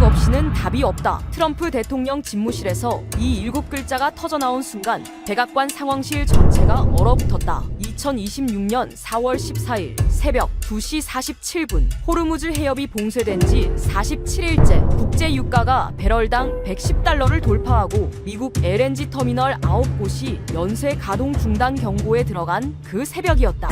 없이는 답이 없다. 트럼프 대통령 집무실에서 이 7글자가 터져나온 순간 백악관 상황실 전체가 얼어붙었다. 2026년 4월 14일 새벽 2시 47분 호르무즈 해협이 봉쇄된 지 47일째 국제 유가가 배럴당 110달러를 돌파하고 미국 LNG 터미널 9곳이 연쇄 가동 중단 경고에 들어간 그 새벽이었다.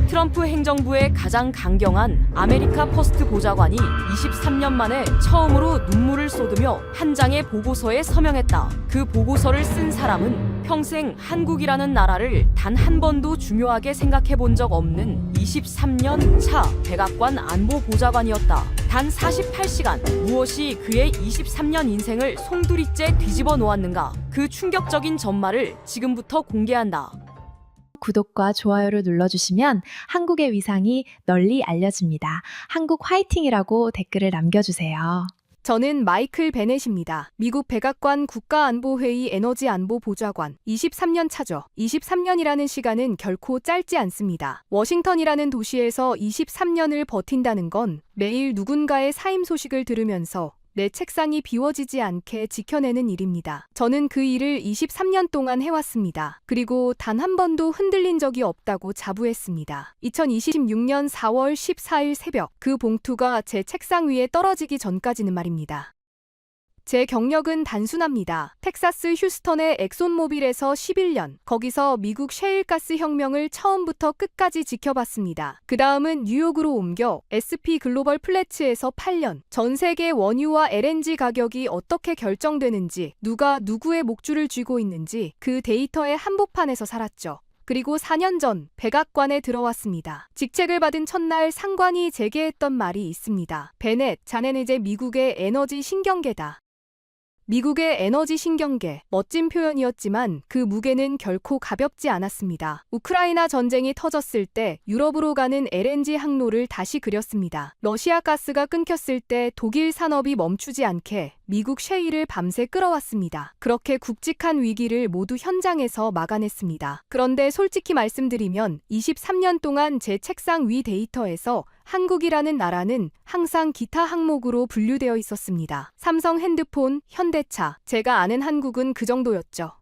트럼프 행정부의 가장 강경한 아메리카 퍼스트 보좌관이 23년 만에 처음으로 눈물을 쏟으며 한 장의 보고서에 서명했다. 그 보고서를 쓴 사람은 평생 한국이라는 나라를 단 한 번도 중요하게 생각해 본 적 없는 23년 차 백악관 안보보좌관이었다. 단 48시간 무엇이 그의 23년 인생을 송두리째 뒤집어 놓았는가? 그 충격적인 전말을 지금부터 공개한다. 구독과 좋아요를 눌러주시면 한국의 위상이 널리 알려집니다. 한국 화이팅이라고 댓글을 남겨주세요. 저는 마이클 베넷입니다. 미국 백악관 국가안보회의 에너지안보보좌관 23년 차죠. 23년이라는 시간은 결코 짧지 않습니다. 워싱턴이라는 도시에서 23년을 버틴다는 건 매일 누군가의 사임 소식을 들으면서 내 책상이 비워지지 않게 지켜내는 일입니다. 저는 그 일을 23년 동안 해왔습니다. 그리고 단 한 번도 흔들린 적이 없다고 자부했습니다. 2026년 4월 14일 새벽 그 봉투가 제 책상 위에 떨어지기 전까지는 말입니다. 제 경력은 단순합니다. 텍사스 휴스턴의 엑손모빌에서 11년, 거기서 미국 셰일가스 혁명을 처음부터 끝까지 지켜봤습니다. 그 다음은 뉴욕으로 옮겨 SP 글로벌 플래츠에서 8년, 전 세계 원유와 LNG 가격이 어떻게 결정되는지, 누가 누구의 목줄을 쥐고 있는지 그 데이터의 한복판에서 살았죠. 그리고 4년 전 백악관에 들어왔습니다. 직책을 받은 첫날 상관이 제게 했던 말이 있습니다. 베넷, 자네는 이제 미국의 에너지 신경계다. 미국의 에너지 신경계, 멋진 표현이었지만 그 무게는 결코 가볍지 않았습니다. 우크라이나 전쟁이 터졌을 때 유럽으로 가는 LNG 항로를 다시 그렸습니다. 러시아 가스가 끊겼을 때 독일 산업이 멈추지 않게 미국 셰일을 밤새 끌어왔습니다. 그렇게 굵직한 위기를 모두 현장에서 막아냈습니다. 그런데 솔직히 말씀드리면 23년 동안 제 책상 위 데이터에서 한국이라는 나라는 항상 기타 항목으로 분류되어 있었습니다. 삼성 핸드폰, 현대차, 제가 아는 한국은 그 정도였죠.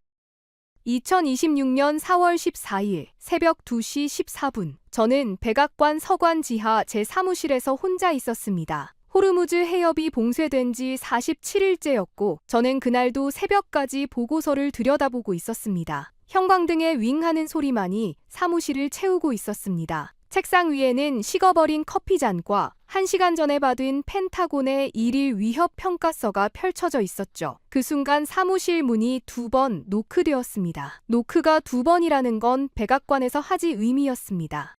2026년 4월 14일 새벽 2시 14분 저는 백악관 서관 지하 제 사무실에서 혼자 있었습니다. 호르무즈 해협이 봉쇄된 지 47일째였고 저는 그날도 새벽까지 보고서를 들여다보고 있었습니다. 형광등의 윙하는 소리만이 사무실을 채우고 있었습니다. 책상 위에는 식어버린 커피잔과 1시간 전에 받은 펜타곤의 1일 위협 평가서가 펼쳐져 있었죠. 그 순간 사무실 문이 2번 노크되었습니다. 노크가 2번이라는 건 백악관에서 하지 의미였습니다.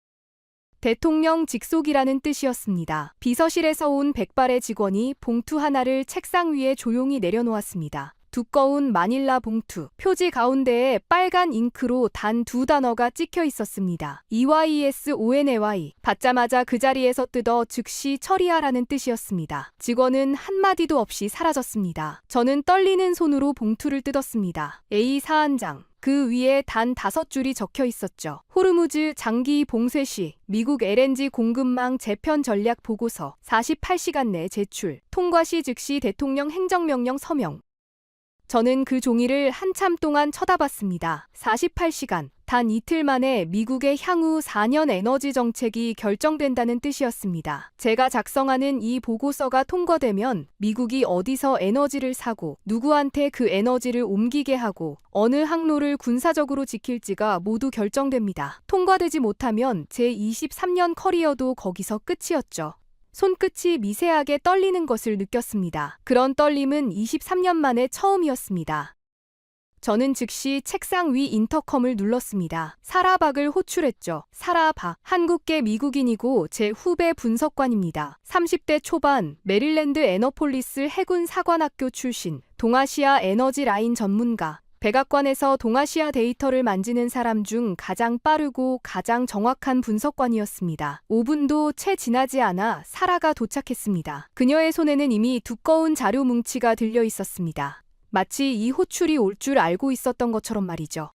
대통령 직속이라는 뜻이었습니다. 비서실에서 온 백발의 직원이 봉투 하나를 책상 위에 조용히 내려놓았습니다. 두꺼운 마닐라 봉투, 표지 가운데에 빨간 잉크로 단 2단어가 찍혀 있었습니다. EYSONAY. 받자마자 그 자리에서 뜯어 즉시 처리하라는 뜻이었습니다. 직원은 한마디도 없이 사라졌습니다. 저는 떨리는 손으로 봉투를 뜯었습니다. A 사안장. 그 위에 단 5줄이 적혀 있었죠. 호르무즈 장기 봉쇄 시 미국 LNG 공급망 재편 전략 보고서 48시간 내 제출. 통과 시 즉시 대통령 행정명령 서명. 저는 그 종이를 한참 동안 쳐다봤습니다. 48시간, 단 이틀 만에 미국의 향후 4년 에너지 정책이 결정된다는 뜻이었습니다. 제가 작성하는 이 보고서가 통과되면 미국이 어디서 에너지를 사고 누구한테 그 에너지를 옮기게 하고 어느 항로를 군사적으로 지킬지가 모두 결정됩니다. 통과되지 못하면 제 23년 커리어도 거기서 끝이었죠. 손끝이 미세하게 떨리는 것을 느꼈습니다. 그런 떨림은 23년 만에 처음이었습니다. 저는 즉시 책상 위 인터컴을 눌렀습니다. 사라 박을 호출했죠. 사라 박, 한국계 미국인이고 제 후배 분석관입니다. 30대 초반, 메릴랜드 애너폴리스 해군 사관학교 출신, 동아시아 에너지 라인 전문가. 백악관에서 동아시아 데이터를 만지는 사람 중 가장 빠르고 가장 정확한 분석관이었습니다. 5분도 채 지나지 않아 사라가 도착했습니다. 그녀의 손에는 이미 두꺼운 자료 뭉치가 들려 있었습니다. 마치 이 호출이 올 줄 알고 있었던 것처럼 말이죠.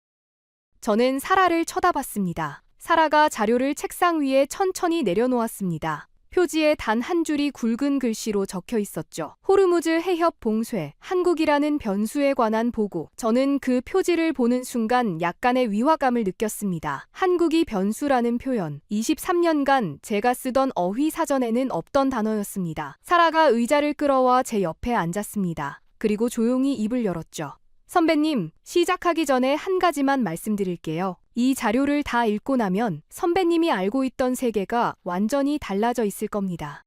저는 사라를 쳐다봤습니다. 사라가 자료를 책상 위에 천천히 내려놓았습니다. 표지에 단 한 줄이 굵은 글씨로 적혀 있었죠. 호르무즈 해협 봉쇄, 한국이라는 변수에 관한 보고. 저는 그 표지를 보는 순간 약간의 위화감을 느꼈습니다. 한국이 변수라는 표현, 23년간 제가 쓰던 어휘 사전에는 없던 단어였습니다. 사라가 의자를 끌어와 제 옆에 앉았습니다. 그리고 조용히 입을 열었죠. 선배님, 시작하기 전에 한 가지만 말씀드릴게요. 이 자료를 다 읽고 나면 선배님이 알고 있던 세계가 완전히 달라져 있을 겁니다.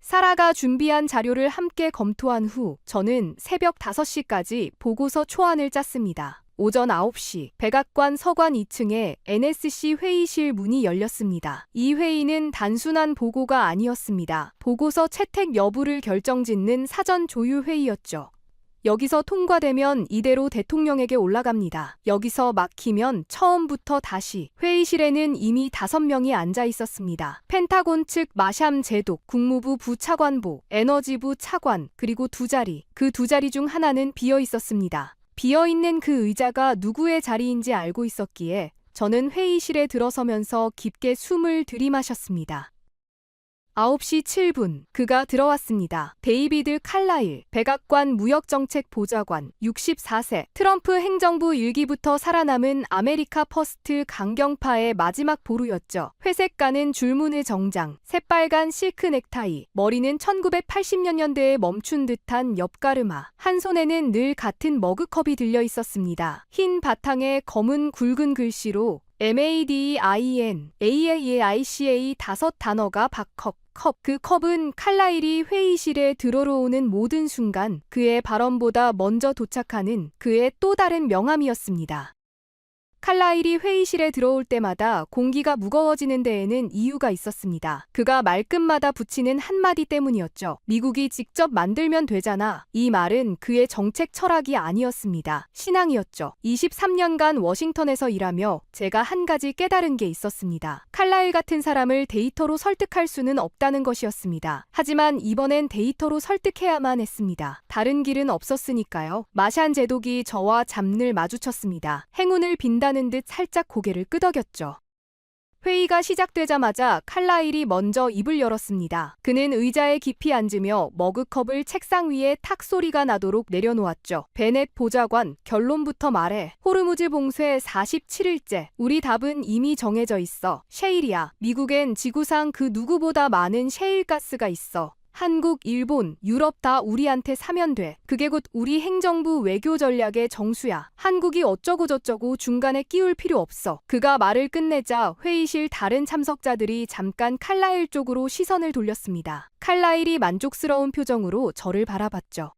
사라가 준비한 자료를 함께 검토한 후 저는 새벽 5시까지 보고서 초안을 짰습니다. 오전 9시 백악관 서관 2층에 NSC 회의실 문이 열렸습니다. 이 회의는 단순한 보고가 아니었습니다. 보고서 채택 여부를 결정짓는 사전 조율 회의였죠. 여기서 통과되면 이대로 대통령에게 올라갑니다. 여기서 막히면 처음부터 다시. 회의실에는 이미 5명이 앉아 있었습니다. 펜타곤 측 마샴 제독, 국무부 부차관보, 에너지부 차관, 그리고 2자리. 그 2자리 중 하나는 비어 있었습니다. 비어있는 그 의자가 누구의 자리인지 알고 있었기에 저는 회의실에 들어서면서 깊게 숨을 들이마셨습니다. 9시 7분 그가 들어왔습니다. 데이비드 칼라일, 백악관 무역정책보좌관, 64세. 트럼프 행정부 일기부터 살아남은 아메리카 퍼스트 강경파의 마지막 보루였죠. 회색 가는 줄무늬 정장, 새빨간 실크 넥타이, 머리는 1980년대에 멈춘 듯한 옆가르마, 한 손에는 늘 같은 머그컵이 들려 있었습니다. 흰 바탕에 검은 굵은 글씨로 MADEIN, AAICA 5단어가 박컵. 그 컵은 칼라일이 회의실에 들어오는 모든 순간 그의 발언보다 먼저 도착하는 그의 또 다른 명함이었습니다. 칼라일이 회의실에 들어올 때마다 공기가 무거워지는 데에는 이유가 있었습니다. 그가 말끝마다 붙이는 한마디 때문이었죠. 미국이 직접 만들면 되잖아. 이 말은 그의 정책 철학이 아니었습니다. 신앙이었죠. 23년간 워싱턴에서 일하며 제가 한 가지 깨달은 게 있었습니다. 칼라일 같은 사람을 데이터로 설득할 수는 없다는 것이었습니다. 하지만 이번엔 데이터로 설득해야만 했습니다. 다른 길은 없었으니까요. 마샨 제독이 저와 잠늘 마주쳤습니다. 행운을 빈다는 듯 살짝 고개를 끄덕였죠. 회의가 시작되자마자 칼라일이 먼저 입을 열었습니다. 그는 의자에 깊이 앉으며 머그컵을 책상 위에 탁 소리가 나도록 내려놓았죠. 베넷 보좌관, 결론부터 말해. 호르무즈 봉쇄 47일째. 우리 답은 이미 정해져 있어. 셰일이야. 미국엔 지구상 그 누구보다 많은 셰일가스가 있어. 한국, 일본, 유럽 다 우리한테 사면 돼. 그게 곧 우리 행정부 외교 전략의 정수야. 한국이 어쩌고저쩌고 중간에 끼울 필요 없어. 그가 말을 끝내자 회의실 다른 참석자들이 잠깐 칼라일 쪽으로 시선을 돌렸습니다. 칼라일이 만족스러운 표정으로 저를 바라봤죠.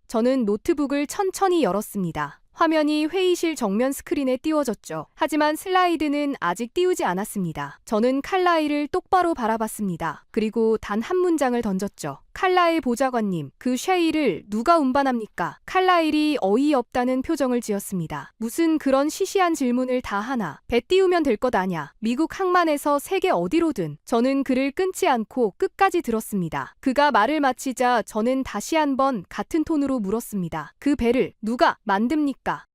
저는 노트북을 천천히 열었습니다. 화면이 회의실 정면 스크린에 띄워졌죠. 하지만 슬라이드는 아직 띄우지 않았습니다. 저는 칼라일을 똑바로 바라봤습니다. 그리고 단 한 문장을 던졌죠. 칼라일 보좌관님, 그 셰일을 누가 운반합니까? 칼라일이 어이없다는 표정을 지었습니다. 무슨 그런 시시한 질문을 다 하나. 배 띄우면 될 것 아냐. 미국 항만에서 세계 어디로든. 저는 그를 끊지 않고 끝까지 들었습니다. 그가 말을 마치자 저는 다시 한번 같은 톤으로 물었습니다. 그 배를 누가 만듭니까?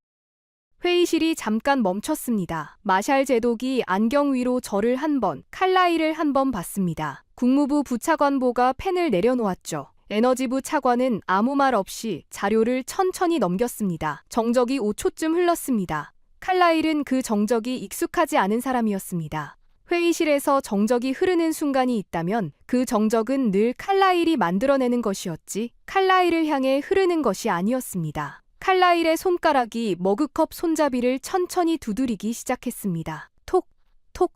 회의실이 잠깐 멈췄습니다. 마샬 제독이 안경 위로 저를 한 번, 칼라일을 한 번 봤습니다. 국무부 부차관보가 펜을 내려놓았죠. 에너지부 차관은 아무 말 없이 자료를 천천히 넘겼습니다. 정적이 5초쯤 흘렀습니다. 칼라일은 그 정적이 익숙하지 않은 사람이었습니다. 회의실에서 정적이 흐르는 순간이 있다면 그 정적은 늘 칼라일이 만들어내는 것이었지 칼라일을 향해 흐르는 것이 아니었습니다. 칼라일의 손가락이 머그컵 손잡이를 천천히 두드리기 시작했습니다. 톡, 톡.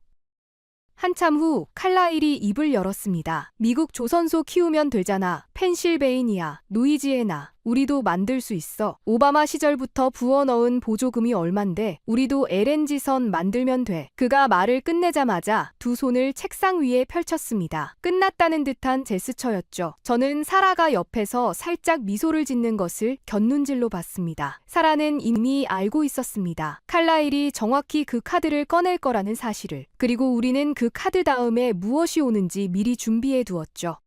한참 후 칼라일이 입을 열었습니다. 미국 조선소 키우면 되잖아. 펜실베이니아, 루이지애나. 우리도 만들 수 있어. 오바마 시절부터 부어넣은 보조금이 얼만데 우리도 LNG선 만들면 돼. 그가 말을 끝내자마자 두 손을 책상 위에 펼쳤습니다. 끝났다는 듯한 제스처였죠. 저는 사라가 옆에서 살짝 미소를 짓는 것을 곁눈질로 봤습니다. 사라는 이미 알고 있었습니다. 칼라일이 정확히 그 카드를 꺼낼 거라는 사실을. 그리고 우리는 그 카드 다음에 무엇이 오는지 미리 준비해 두었죠.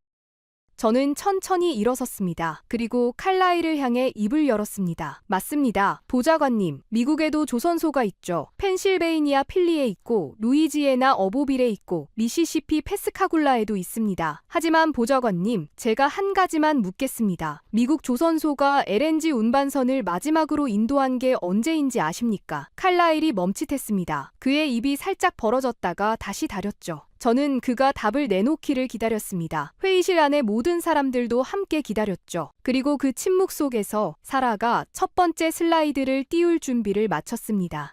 저는 천천히 일어섰습니다. 그리고 칼라일을 향해 입을 열었습니다. 맞습니다. 보좌관님, 미국에도 조선소가 있죠. 펜실베이니아 필리에 있고, 루이지애나 어보빌에 있고, 미시시피 페스카굴라에도 있습니다. 하지만 보좌관님, 제가 한 가지만 묻겠습니다. 미국 조선소가 LNG 운반선을 마지막으로 인도한 게 언제인지 아십니까? 칼라일이 멈칫했습니다. 그의 입이 살짝 벌어졌다가 다시 다렸죠. 저는 그가 답을 내놓기를 기다렸습니다. 회의실 안의 모든 사람들도 함께 기다렸죠. 그리고 그 침묵 속에서 사라가 첫 번째 슬라이드를 띄울 준비를 마쳤습니다.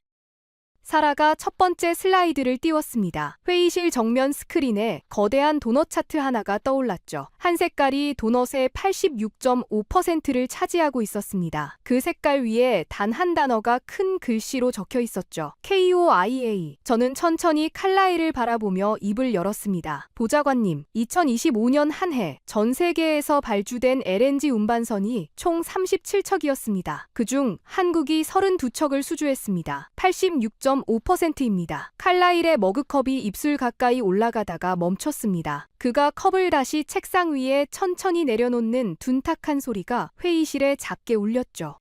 사라가 첫 번째 슬라이드를 띄웠습니다. 회의실 정면 스크린에 거대한 도넛 차트 하나가 떠올랐죠. 한 색깔이 도넛의 86.5%를 차지하고 있었습니다. 그 색깔 위에 단 한 단어가 큰 글씨로 적혀 있었죠. KOIA. 저는 천천히 칼라일을 바라보며 입을 열었습니다. 보좌관님, 2025년 한 해 전 세계에서 발주된 LNG 운반선이 총 37척이었습니다. 그중 한국이 32척을 수주했습니다. 86.5%입니다. 칼라일의 머그컵이 입술 가까이 올라가다가 멈췄습니다. 그가 컵을 다시 책상 위에 천천히 내려놓는 둔탁한 소리가 회의실에 작게 울렸죠.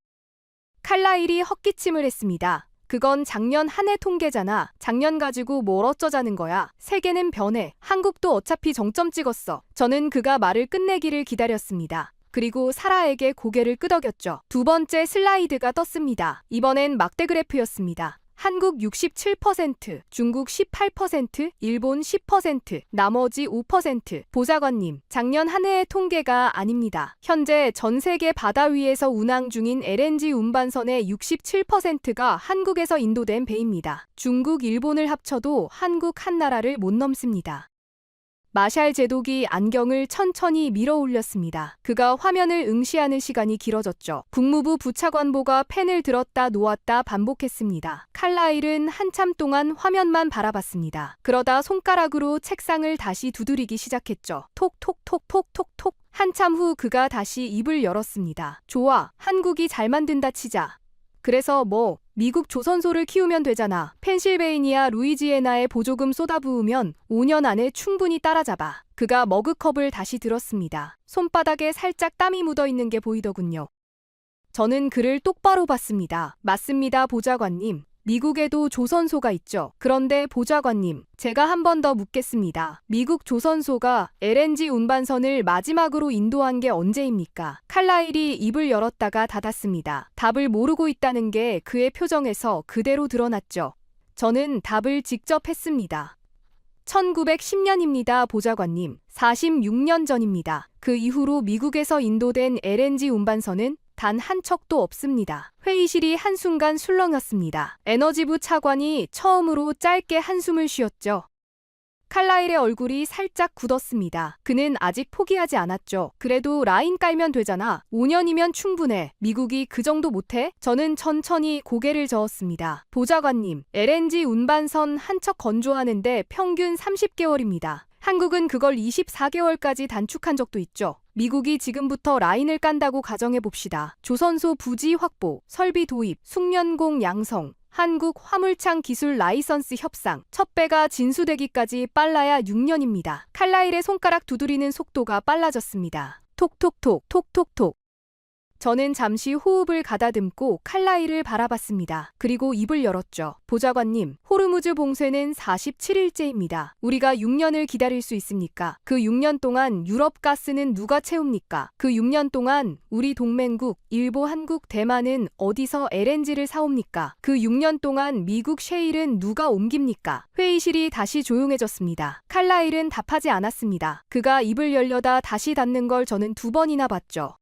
칼라일이 헛기침을 했습니다. 그건 작년 한 해 통계잖아. 작년 가지고 뭘 어쩌자는 거야. 세계는 변해. 한국도 어차피 정점 찍었어. 저는 그가 말을 끝내기를 기다렸습니다. 그리고 사라에게 고개를 끄덕였죠. 두 번째 슬라이드가 떴습니다. 이번엔 막대 그래프였습니다. 한국 67%, 중국 18%, 일본 10%, 나머지 5%. 보좌관님, 작년 한 해의 통계가 아닙니다. 현재 전 세계 바다 위에서 운항 중인 LNG 운반선의 67%가 한국에서 인도된 배입니다. 중국, 일본을 합쳐도 한국 한 나라를 못 넘습니다. 마샬 제독이 안경을 천천히 밀어 올렸습니다. 그가 화면을 응시하는 시간이 길어졌죠. 국무부 부차관보가 펜을 들었다 놓았다 반복했습니다. 칼라일은 한참 동안 화면만 바라봤습니다. 그러다 손가락으로 책상을 다시 두드리기 시작했죠. 톡톡톡톡톡톡. 한참 후 그가 다시 입을 열었습니다. 좋아, 한국이 잘 만든다 치자. 그래서 뭐, 미국 조선소를 키우면 되잖아. 펜실베이니아, 루이지애나에 보조금 쏟아부으면 5년 안에 충분히 따라잡아. 그가 머그컵을 다시 들었습니다. 손바닥에 살짝 땀이 묻어있는 게 보이더군요. 저는 그를 똑바로 봤습니다. 맞습니다, 보좌관님. 미국에도 조선소가 있죠. 그런데 보좌관님, 제가 한 번 더 묻겠습니다. 미국 조선소가 LNG 운반선을 마지막으로 인도한 게 언제입니까? 칼라일이 입을 열었다가 닫았습니다. 답을 모르고 있다는 게 그의 표정에서 그대로 드러났죠. 저는 답을 직접 했습니다. 1910년입니다, 보좌관님. 46년 전입니다. 그 이후로 미국에서 인도된 LNG 운반선은 단 한 척도 없습니다. 회의실이 한순간 술렁였습니다. 에너지부 차관이 처음으로 짧게 한숨을 쉬었죠. 칼라일의 얼굴이 살짝 굳었습니다. 그는 아직 포기하지 않았죠. 그래도 라인 깔면 되잖아. 5년이면 충분해. 미국이 그 정도 못해? 저는 천천히 고개를 저었습니다. 보좌관님, LNG 운반선 한 척 건조하는데 평균 30개월입니다. 한국은 그걸 24개월까지 단축한 적도 있죠. 미국이 지금부터 라인을 깐다고 가정해봅시다. 조선소 부지 확보, 설비 도입, 숙련공 양성, 한국 화물창 기술 라이선스 협상, 첫 배가 진수되기까지 빨라야 6년입니다. 칼라일의 손가락 두드리는 속도가 빨라졌습니다. 톡톡톡, 톡톡톡. 저는 잠시 호흡을 가다듬고 칼라일을 바라봤습니다. 그리고 입을 열었죠. 보좌관님, 호르무즈 봉쇄는 47일째입니다. 우리가 6년을 기다릴 수 있습니까? 그 6년 동안 유럽 가스는 누가 채웁니까? 그 6년 동안 우리 동맹국, 일본, 한국, 대만은 어디서 LNG를 사옵니까? 그 6년 동안 미국 셰일은 누가 옮깁니까? 회의실이 다시 조용해졌습니다. 칼라일은 답하지 않았습니다. 그가 입을 열려다 다시 닫는 걸 저는 2번이나 봤죠.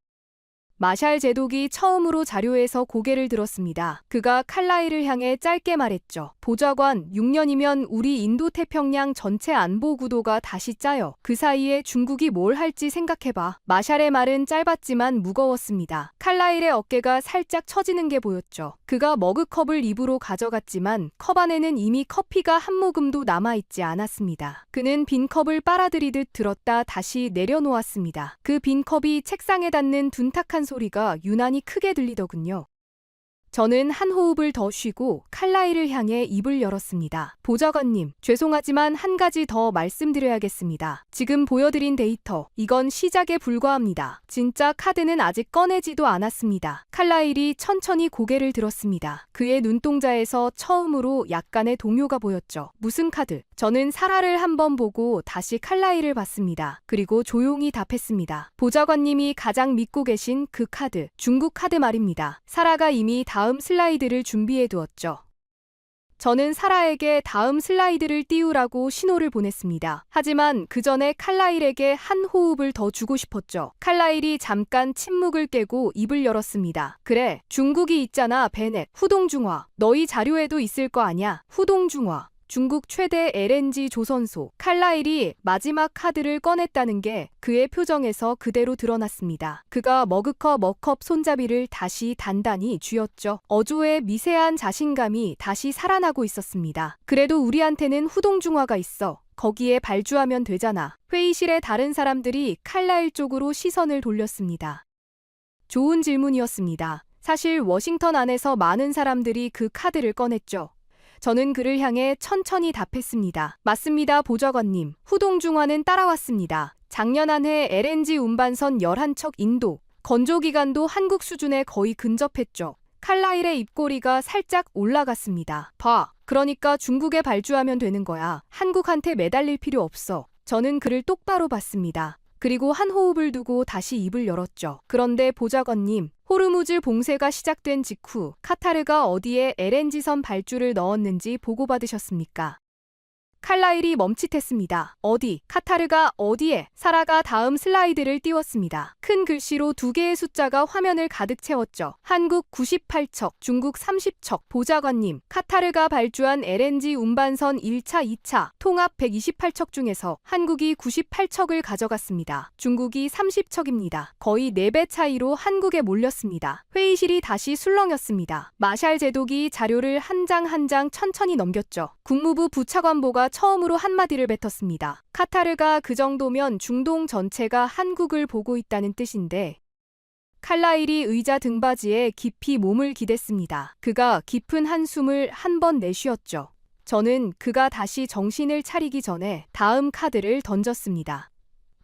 마샬 제독이 처음으로 자료에서 고개를 들었습니다. 그가 칼라일을 향해 짧게 말했죠. 보좌관, 6년이면 우리 인도태평양 전체 안보 구도가 다시 짜요. 그 사이에 중국이 뭘 할지 생각해봐. 마샬의 말은 짧았지만 무거웠습니다. 칼라일의 어깨가 살짝 처지는 게 보였죠. 그가 머그컵을 입으로 가져갔지만 컵 안에는 이미 커피가 한 모금도 남아있지 않았습니다. 그는 빈 컵을 빨아들이듯 들었다 다시 내려놓았습니다. 그 빈 컵이 책상에 닿는 둔탁한 소리가 유난히 크게 들리더군요. 저는 한 호흡을 더 쉬고 칼라일을 향해 입을 열었습니다. 보좌관님, 죄송하지만 한 가지 더 말씀드려야겠습니다. 지금 보여드린 데이터, 이건 시작에 불과합니다. 진짜 카드는 아직 꺼내지도 않았습니다. 칼라일이 천천히 고개를 들었습니다. 그의 눈동자에서 처음으로 약간의 동요가 보였죠. 무슨 카드? 저는 사라를 한번 보고 다시 칼라일을 봤습니다. 그리고 조용히 답했습니다. 보좌관님이 가장 믿고 계신 그 카드, 중국 카드 말입니다. 사라가 이미 다음 슬라이드를 준비해 두었죠. 저는 사라에게 다음 슬라이드를 띄우라고 신호를 보냈습니다. 하지만 그 전에 칼라일에게 한 호흡을 더 주고 싶었죠. 칼라일이 잠깐 침묵을 깨고 입을 열었습니다. 그래, 중국이 있잖아, 베넷. 후동중화. 너희 자료에도 있을 거 아냐. 후동중화. 중국 최대 LNG 조선소. 칼라일이 마지막 카드를 꺼냈다는 게 그의 표정에서 그대로 드러났습니다. 그가 머그컵 손잡이를 다시 단단히 쥐었죠. 어조의 미세한 자신감이 다시 살아나고 있었습니다. 그래도 우리한테는 후동중화가 있어. 거기에 발주하면 되잖아. 회의실의 다른 사람들이 칼라일 쪽으로 시선을 돌렸습니다. 좋은 질문이었습니다. 사실 워싱턴 안에서 많은 사람들이 그 카드를 꺼냈죠. 저는 그를 향해 천천히 답했습니다. 맞습니다, 보좌관님. 후동중화는 따라왔습니다. 작년 한 해 LNG 운반선 11척 인도, 건조기간도 한국 수준에 거의 근접했죠. 칼라일의 입꼬리가 살짝 올라갔습니다. 봐. 그러니까 중국에 발주하면 되는 거야. 한국한테 매달릴 필요 없어. 저는 그를 똑바로 봤습니다. 그리고 한 호흡을 두고 다시 입을 열었죠. 그런데 보좌관님, 호르무즈 봉쇄가 시작된 직후 카타르가 어디에 LNG선 발주를 넣었는지 보고받으셨습니까? 칼라일이 멈칫했습니다. 어디? 카타르가 어디에? 사라가 다음 슬라이드를 띄웠습니다. 큰 글씨로 두 개의 숫자가 화면을 가득 채웠죠. 한국 98척, 중국 30척. 보좌관님, 카타르가 발주한 LNG 운반선 1차, 2차 통합 128척 중에서 한국이 98척을 가져갔습니다. 중국이 30척입니다. 거의 4배 차이로 한국에 몰렸습니다. 회의실이 다시 술렁였습니다. 마샬 제독이 자료를 한 장 한 장 천천히 넘겼죠. 국무부 부차관보가 처음으로 한마디를 뱉었습니다. 카타르가 그 정도면 중동 전체가 한국을 보고 있다는 뜻인데. 칼라일이 의자 등받이에 깊이 몸을 기댔습니다. 그가 깊은 한숨을 한 번 내쉬었죠. 저는 그가 다시 정신을 차리기 전에 다음 카드를 던졌습니다.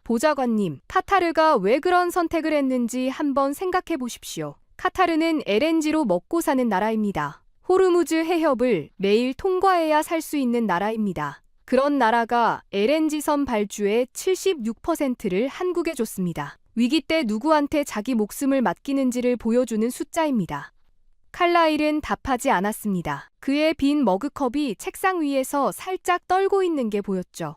보좌관님, 카타르가 왜 그런 선택을 했는지 한번 생각해 보십시오. 카타르는 LNG로 먹고 사는 나라입니다. 호르무즈 해협을 매일 통과해야 살 수 있는 나라입니다. 그런 나라가 LNG선 발주의 76%를 한국에 줬습니다. 위기 때 누구한테 자기 목숨을 맡기는지를 보여주는 숫자입니다. 칼라일은 답하지 않았습니다. 그의 빈 머그컵이 책상 위에서 살짝 떨고 있는 게 보였죠.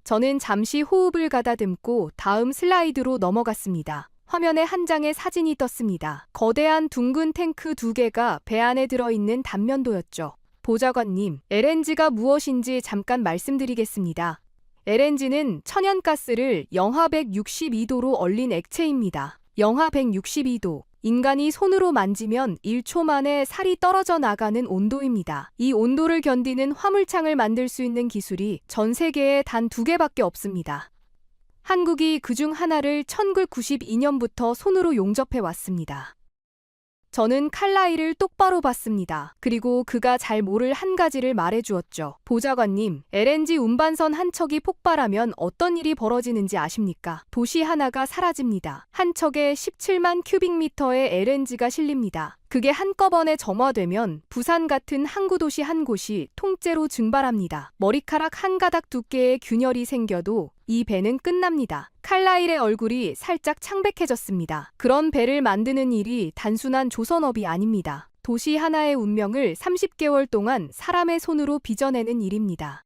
저는 잠시 호흡을 가다듬고 다음 슬라이드로 넘어갔습니다. 화면에 한 장의 사진이 떴습니다. 거대한 둥근 탱크 2개가 배 안에 들어있는 단면도였죠. 보좌관님, LNG가 무엇인지 잠깐 말씀드리겠습니다. LNG는 천연가스를 영하 162도로 얼린 액체입니다. 영하 162도. 인간이 손으로 만지면 1초 만에 살이 떨어져 나가는 온도입니다. 이 온도를 견디는 화물창을 만들 수 있는 기술이 전 세계에 단 2개밖에 없습니다. 한국이 그중 하나를 1992년부터 손으로 용접해 왔습니다. 저는 칼라일을 똑바로 봤습니다. 그리고 그가 잘 모를 한 가지를 말해주었죠. 보좌관님, LNG 운반선 한 척이 폭발하면 어떤 일이 벌어지는지 아십니까? 도시 하나가 사라집니다. 한 척에 17만 큐빅미터의 LNG가 실립니다. 그게 한꺼번에 점화되면 부산 같은 항구 도시 한 곳이 통째로 증발합니다. 머리카락 한 가닥 두께의 균열이 생겨도 이 배는 끝납니다. 칼라일의 얼굴이 살짝 창백해졌습니다. 그런 배를 만드는 일이 단순한 조선업이 아닙니다. 도시 하나의 운명을 30개월 동안 사람의 손으로 빚어내는 일입니다.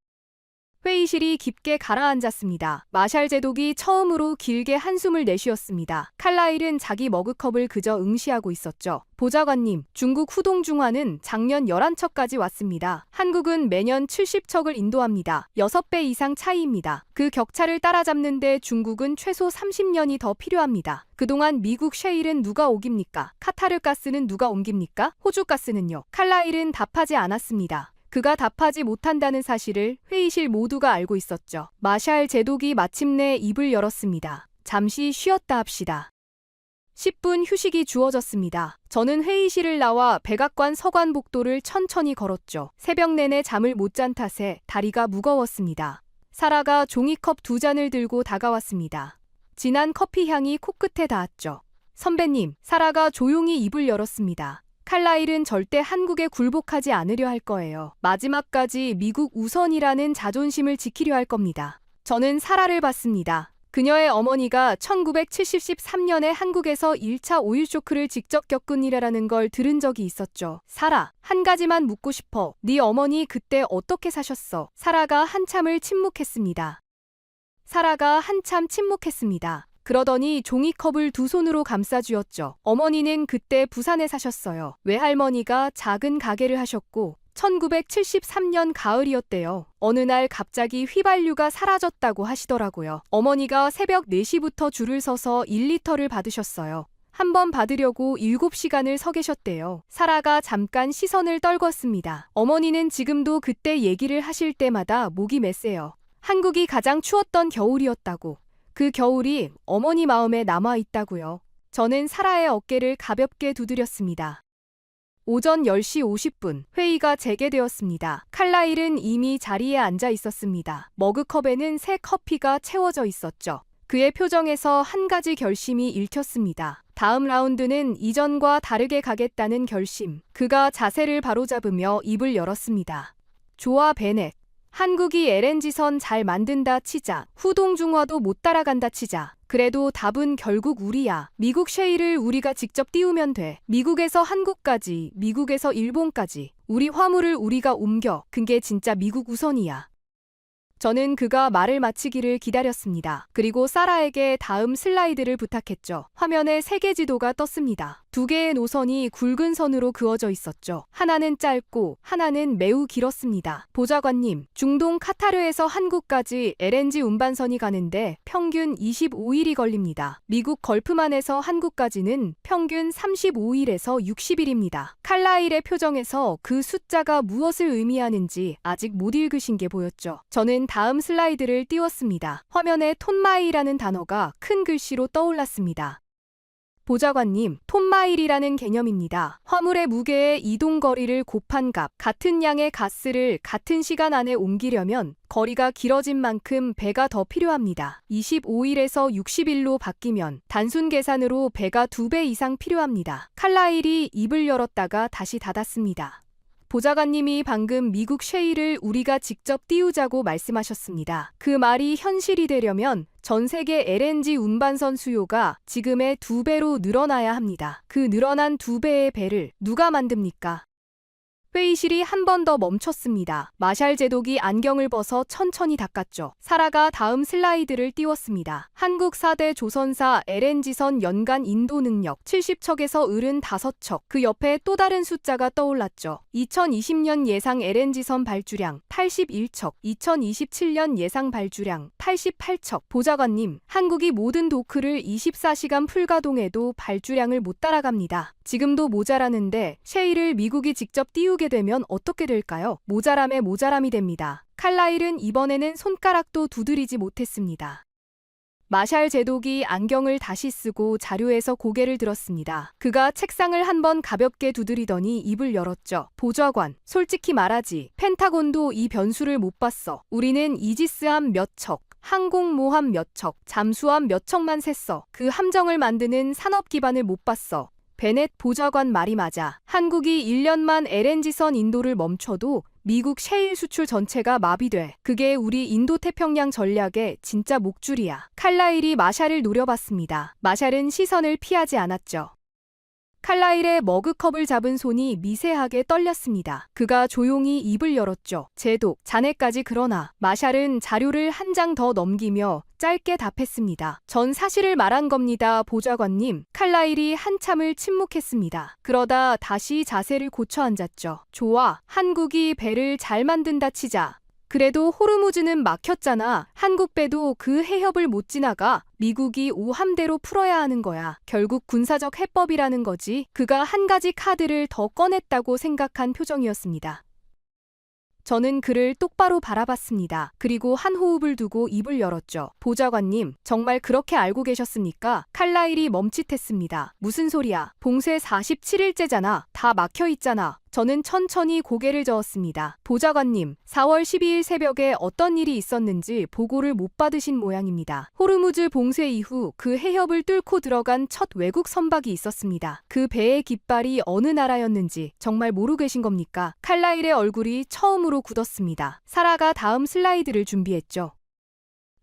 회의실이 깊게 가라앉았습니다. 마샬 제독이 처음으로 길게 한숨을 내쉬었습니다. 칼라일은 자기 머그컵을 그저 응시하고 있었죠. 보좌관님, 중국 후동중화는 작년 11척까지 왔습니다. 한국은 매년 70척을 인도합니다. 6배 이상 차이입니다. 그 격차를 따라잡는데 중국은 최소 30년이 더 필요합니다. 그동안 미국 셰일은 누가 오깁니까? 카타르 가스는 누가 옮깁니까? 호주 가스는요? 칼라일은 답하지 않았습니다. 그가 답하지 못한다는 사실을 회의실 모두가 알고 있었죠. 마샬 제독이 마침내 입을 열었습니다. 잠시 쉬었다 합시다. 10분 휴식이 주어졌습니다. 저는 회의실을 나와 백악관 서관복도를 천천히 걸었죠. 새벽 내내 잠을 못 잔 탓에 다리가 무거웠습니다. 사라가 종이컵 2잔을 들고 다가왔습니다. 진한 커피 향이 코끝에 닿았죠. 선배님, 사라가 조용히 입을 열었습니다. 칼라일은 절대 한국에 굴복하지 않으려 할 거예요. 마지막까지 미국 우선이라는 자존심을 지키려 할 겁니다. 저는 사라를 봤습니다. 그녀의 어머니가 1973년에 한국에서 1차 오일 쇼크를 직접 겪은 일이라는 걸 들은 적이 있었죠. 사라, 한 가지만 묻고 싶어. 네 어머니 그때 어떻게 사셨어? 사라가 한참을 침묵했습니다. 그러더니 종이컵을 2손으로 감싸쥐었죠. 어머니는 그때 부산에 사셨어요. 외할머니가 작은 가게를 하셨고 1973년 가을이었대요. 어느 날 갑자기 휘발유가 사라졌다고 하시더라고요. 어머니가 새벽 4시부터 줄을 서서 1리터를 받으셨어요. 한 번 받으려고 7시간을 서 계셨대요. 사라가 잠깐 시선을 떨궜습니다. 어머니는 지금도 그때 얘기를 하실 때마다 목이 메세요. 한국이 가장 추웠던 겨울이었다고. 그 겨울이 어머니 마음에 남아있다고요. 저는 사라의 어깨를 가볍게 두드렸습니다. 오전 10시 50분 회의가 재개되었습니다. 칼라일은 이미 자리에 앉아 있었습니다. 머그컵에는 새 커피가 채워져 있었죠. 그의 표정에서 한 가지 결심이 읽혔습니다. 다음 라운드는 이전과 다르게 가겠다는 결심. 그가 자세를 바로잡으며 입을 열었습니다. 좋아, 베넷. 한국이 LNG선 잘 만든다 치자. 후동중화도 못 따라간다 치자. 그래도 답은 결국 우리야. 미국 셰일을 우리가 직접 띄우면 돼. 미국에서 한국까지, 미국에서 일본까지. 우리 화물을 우리가 옮겨. 그게 진짜 미국 우선이야. 저는 그가 말을 마치기를 기다렸습니다. 그리고 사라에게 다음 슬라이드를 부탁했죠. 화면에 세계 지도가 떴습니다. 2개의 노선이 굵은 선으로 그어져 있었죠. 하나는 짧고 하나는 매우 길었습니다. 보좌관님, 중동 카타르에서 한국까지 LNG 운반선이 가는데 평균 25일이 걸립니다. 미국 걸프만에서 한국까지는 평균 35일에서 60일입니다. 칼라일의 표정에서 그 숫자가 무엇을 의미하는지 아직 못 읽으신 게 보였죠. 저는 다음 슬라이드를 띄웠습니다. 화면에 톤마일이라는 단어가 큰 글씨로 떠올랐습니다. 보좌관님, 톤마일이라는 개념입니다. 화물의 무게의 이동 거리를 곱한 값, 같은 양의 가스를 같은 시간 안에 옮기려면 거리가 길어진 만큼 배가 더 필요합니다. 25일에서 60일로 바뀌면 단순 계산으로 배가 2배 이상 필요합니다. 칼라일이 입을 열었다가 다시 닫았습니다. 보좌관님이 방금 미국 셰일을 우리가 직접 띄우자고 말씀하셨습니다. 그 말이 현실이 되려면 전 세계 LNG 운반선 수요가 지금의 2배로 늘어나야 합니다. 그 늘어난 2배의 배를 누가 만듭니까? 회의실이 한 번 더 멈췄습니다. 마샬 제독이 안경을 벗어 천천히 닦았죠. 사라가 다음 슬라이드를 띄웠습니다. 한국 4대 조선사 LNG선 연간 인도 능력 70척에서 75척. 그 옆에 또 다른 숫자가 떠올랐죠. 2020년 예상 LNG선 발주량 81척, 2027년 예상 발주량 88척. 보좌관님, 한국이 모든 도크를 24시간 풀가동해도 발주량을 못 따라갑니다. 지금도 모자라는데 셰일을 미국이 직접 띄우게 되면 어떻게 될까요? 모자람에 모자람이 됩니다. 칼라일은 이번에는 손가락도 두드리지 못했습니다. 마샬 제독이 안경을 다시 쓰고 자료에서 고개를 들었습니다. 그가 책상을 한번 가볍게 두드리더니 입을 열었죠. 보좌관, 솔직히 말하지. 펜타곤도 이 변수를 못 봤어. 우리는 이지스함 몇 척, 항공모함 몇 척, 잠수함 몇 척만 셌어. 그 함정을 만드는 산업 기반을 못 봤어. 베넷 보좌관 말이 맞아. 한국이 1년만 LNG선 인도를 멈춰도 미국 셰일 수출 전체가 마비돼. 그게 우리 인도태평양 전략의 진짜 목줄이야. 칼라일이 마샬을 노려봤습니다. 마샬은 시선을 피하지 않았죠. 칼라일의 머그컵을 잡은 손이 미세하게 떨렸습니다. 그가 조용히 입을 열었죠. 제독, 자네까지 그러나. 마샬은 자료를 한 장 더 넘기며 짧게 답했습니다. 전 사실을 말한 겁니다, 보좌관님. 칼라일이 한참을 침묵했습니다. 그러다 다시 자세를 고쳐 앉았죠. 좋아, 한국이 배를 잘 만든다 치자. 그래도 호르무즈는 막혔잖아. 한국 배도 그 해협을 못 지나가. 미국이 오함대로 풀어야 하는 거야. 결국 군사적 해법이라는 거지. 그가 한 가지 카드를 더 꺼냈다고 생각한 표정이었습니다. 저는 그를 똑바로 바라봤습니다. 그리고 한 호흡을 두고 입을 열었죠. 보좌관님, 정말 그렇게 알고 계셨습니까? 칼라일이 멈칫했습니다. 무슨 소리야? 봉쇄 47일째잖아. 다 막혀 있잖아. 저는 천천히 고개를 저었습니다. 보좌관님, 4월 12일 새벽에 어떤 일이 있었는지 보고를 못 받으신 모양입니다. 호르무즈 봉쇄 이후 그 해협을 뚫고 들어간 첫 외국 선박이 있었습니다. 그 배의 깃발이 어느 나라였는지 정말 모르고 계신 겁니까? 칼라일의 얼굴이 처음으로 굳었습니다. 사라가 다음 슬라이드를 준비했죠.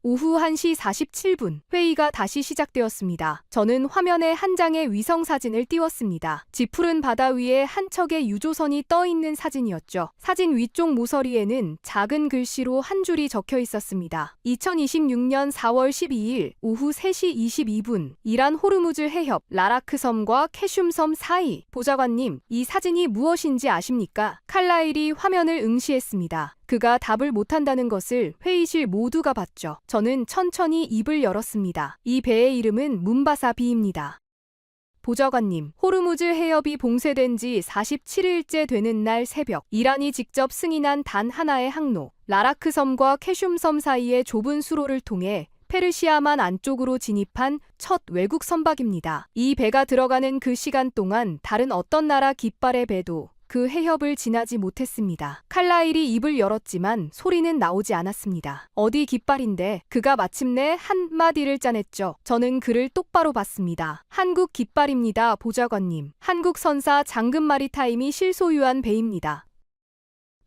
오후 1시 47분, 회의가 다시 시작되었습니다. 저는 화면에 한 장의 위성사진을 띄웠습니다. 짙푸른 바다 위에 한 척의 유조선이 떠 있는 사진이었죠. 사진 위쪽 모서리에는 작은 글씨로 한 줄이 적혀 있었습니다. 2026년 4월 12일 오후 3시 22분, 이란 호르무즈 해협, 라라크 섬과 캐슘섬 사이. 보좌관님, 이 사진이 무엇인지 아십니까? 칼라일이 화면을 응시했습니다. 그가 답을 못한다는 것을 회의실 모두가 봤죠. 저는 천천히 입을 열었습니다. 이 배의 이름은 문바사 비입니다. 보좌관님, 호르무즈 해협이 봉쇄된 지 47일째 되는 날 새벽, 이란이 직접 승인한 단 하나의 항로, 라라크 섬과 캐슘섬 사이의 좁은 수로를 통해 페르시아만 안쪽으로 진입한 첫 외국 선박입니다. 이 배가 들어가는 그 시간 동안 다른 어떤 나라 깃발의 배도 그 해협을 지나지 못했습니다. 칼라일이 입을 열었지만 소리는 나오지 않았습니다. 어디 깃발인데? 그가 마침내 한마디를 짜냈죠. 저는 그를 똑바로 봤습니다. 한국 깃발입니다, 보좌관님. 한국 선사 장금 마리타임이 실소유한 배입니다.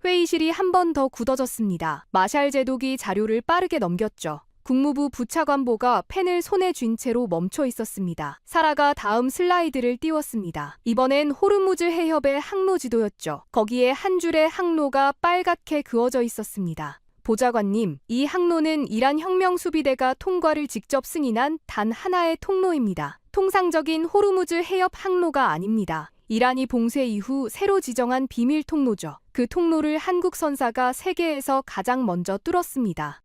회의실이 한 번 더 굳어졌습니다. 마샬 제독이 자료를 빠르게 넘겼죠. 국무부 부차관보가 펜을 손에 쥔 채로 멈춰 있었습니다. 사라가 다음 슬라이드를 띄웠습니다. 이번엔 호르무즈 해협의 항로 지도였죠. 거기에 한 줄의 항로가 빨갛게 그어져 있었습니다. 보좌관님, 이 항로는 이란 혁명수비대가 통과를 직접 승인한 단 하나의 통로입니다. 통상적인 호르무즈 해협 항로가 아닙니다. 이란이 봉쇄 이후 새로 지정한 비밀 통로죠. 그 통로를 한국 선사가 세계에서 가장 먼저 뚫었습니다.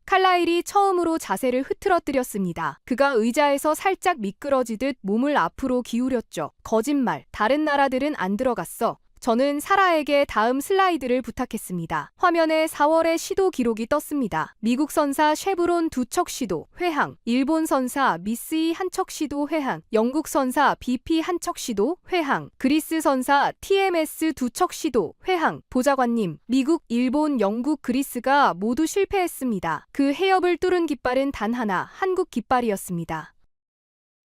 칼라일이 처음으로 자세를 흐트러뜨렸습니다. 그가 의자에서 살짝 미끄러지듯 몸을 앞으로 기울였죠. 거짓말, 다른 나라들은 안 들어갔어. 저는 사라에게 다음 슬라이드를 부탁했습니다. 화면에 4월의 시도 기록이 떴습니다. 미국 선사 쉐브론 2척 시도, 회항, 일본 선사 미스이 1척 시도, 회항, 영국 선사 BP 1척 시도, 회항, 그리스 선사 TMS 2척 시도, 회항. 보좌관님, 미국, 일본, 영국, 그리스가 모두 실패했습니다. 그 해협을 뚫은 깃발은 단 하나, 한국 깃발이었습니다.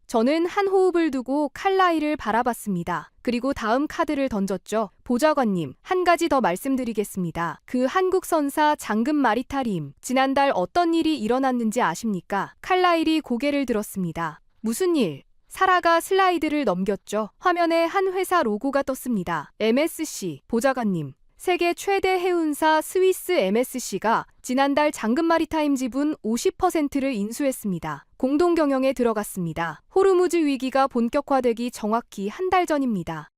저는 한 호흡을 두고 칼라일을 바라봤습니다. 그리고 다음 카드를 던졌죠. 보좌관님, 한 가지 더 말씀드리겠습니다. 그 한국 선사 장금 마리타림, 지난달 어떤 일이 일어났는지 아십니까? 칼라일이 고개를 들었습니다. 무슨 일? 사라가 슬라이드를 넘겼죠. 화면에 한 회사 로고가 떴습니다. MSC. 보좌관님, 세계 최대 해운사 스위스 MSC가 지난달 장금 마리타임 지분 50%를 인수했습니다. 공동 경영에 들어갔습니다. 호르무즈 위기가 본격화되기 정확히 한 달 전입니다.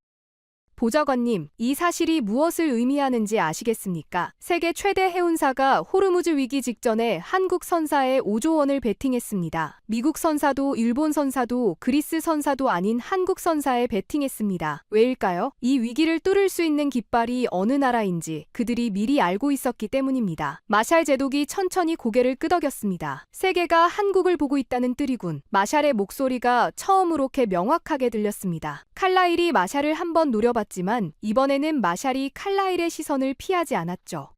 보좌관님, 이 사실이 무엇을 의미하는지 아시겠습니까? 세계 최대 해운사가 호르무즈 위기 직전에 한국 선사에 5조 원을 베팅했습니다. 미국 선사도 일본 선사도 그리스 선사도 아닌 한국 선사에 베팅했습니다. 왜일까요? 이 위기를 뚫을 수 있는 깃발이 어느 나라인지 그들이 미리 알고 있었기 때문입니다. 마샬 제독이 천천히 고개를 끄덕였습니다. 세계가 한국을 보고 있다는 뜻이군. 마샬의 목소리가 처음으로 이렇게 명확하게 들렸습니다. 칼라일이 마샬을 한번 노려봤지만 이번에는 마샬이 칼라일의 시선을 피하지 않았죠.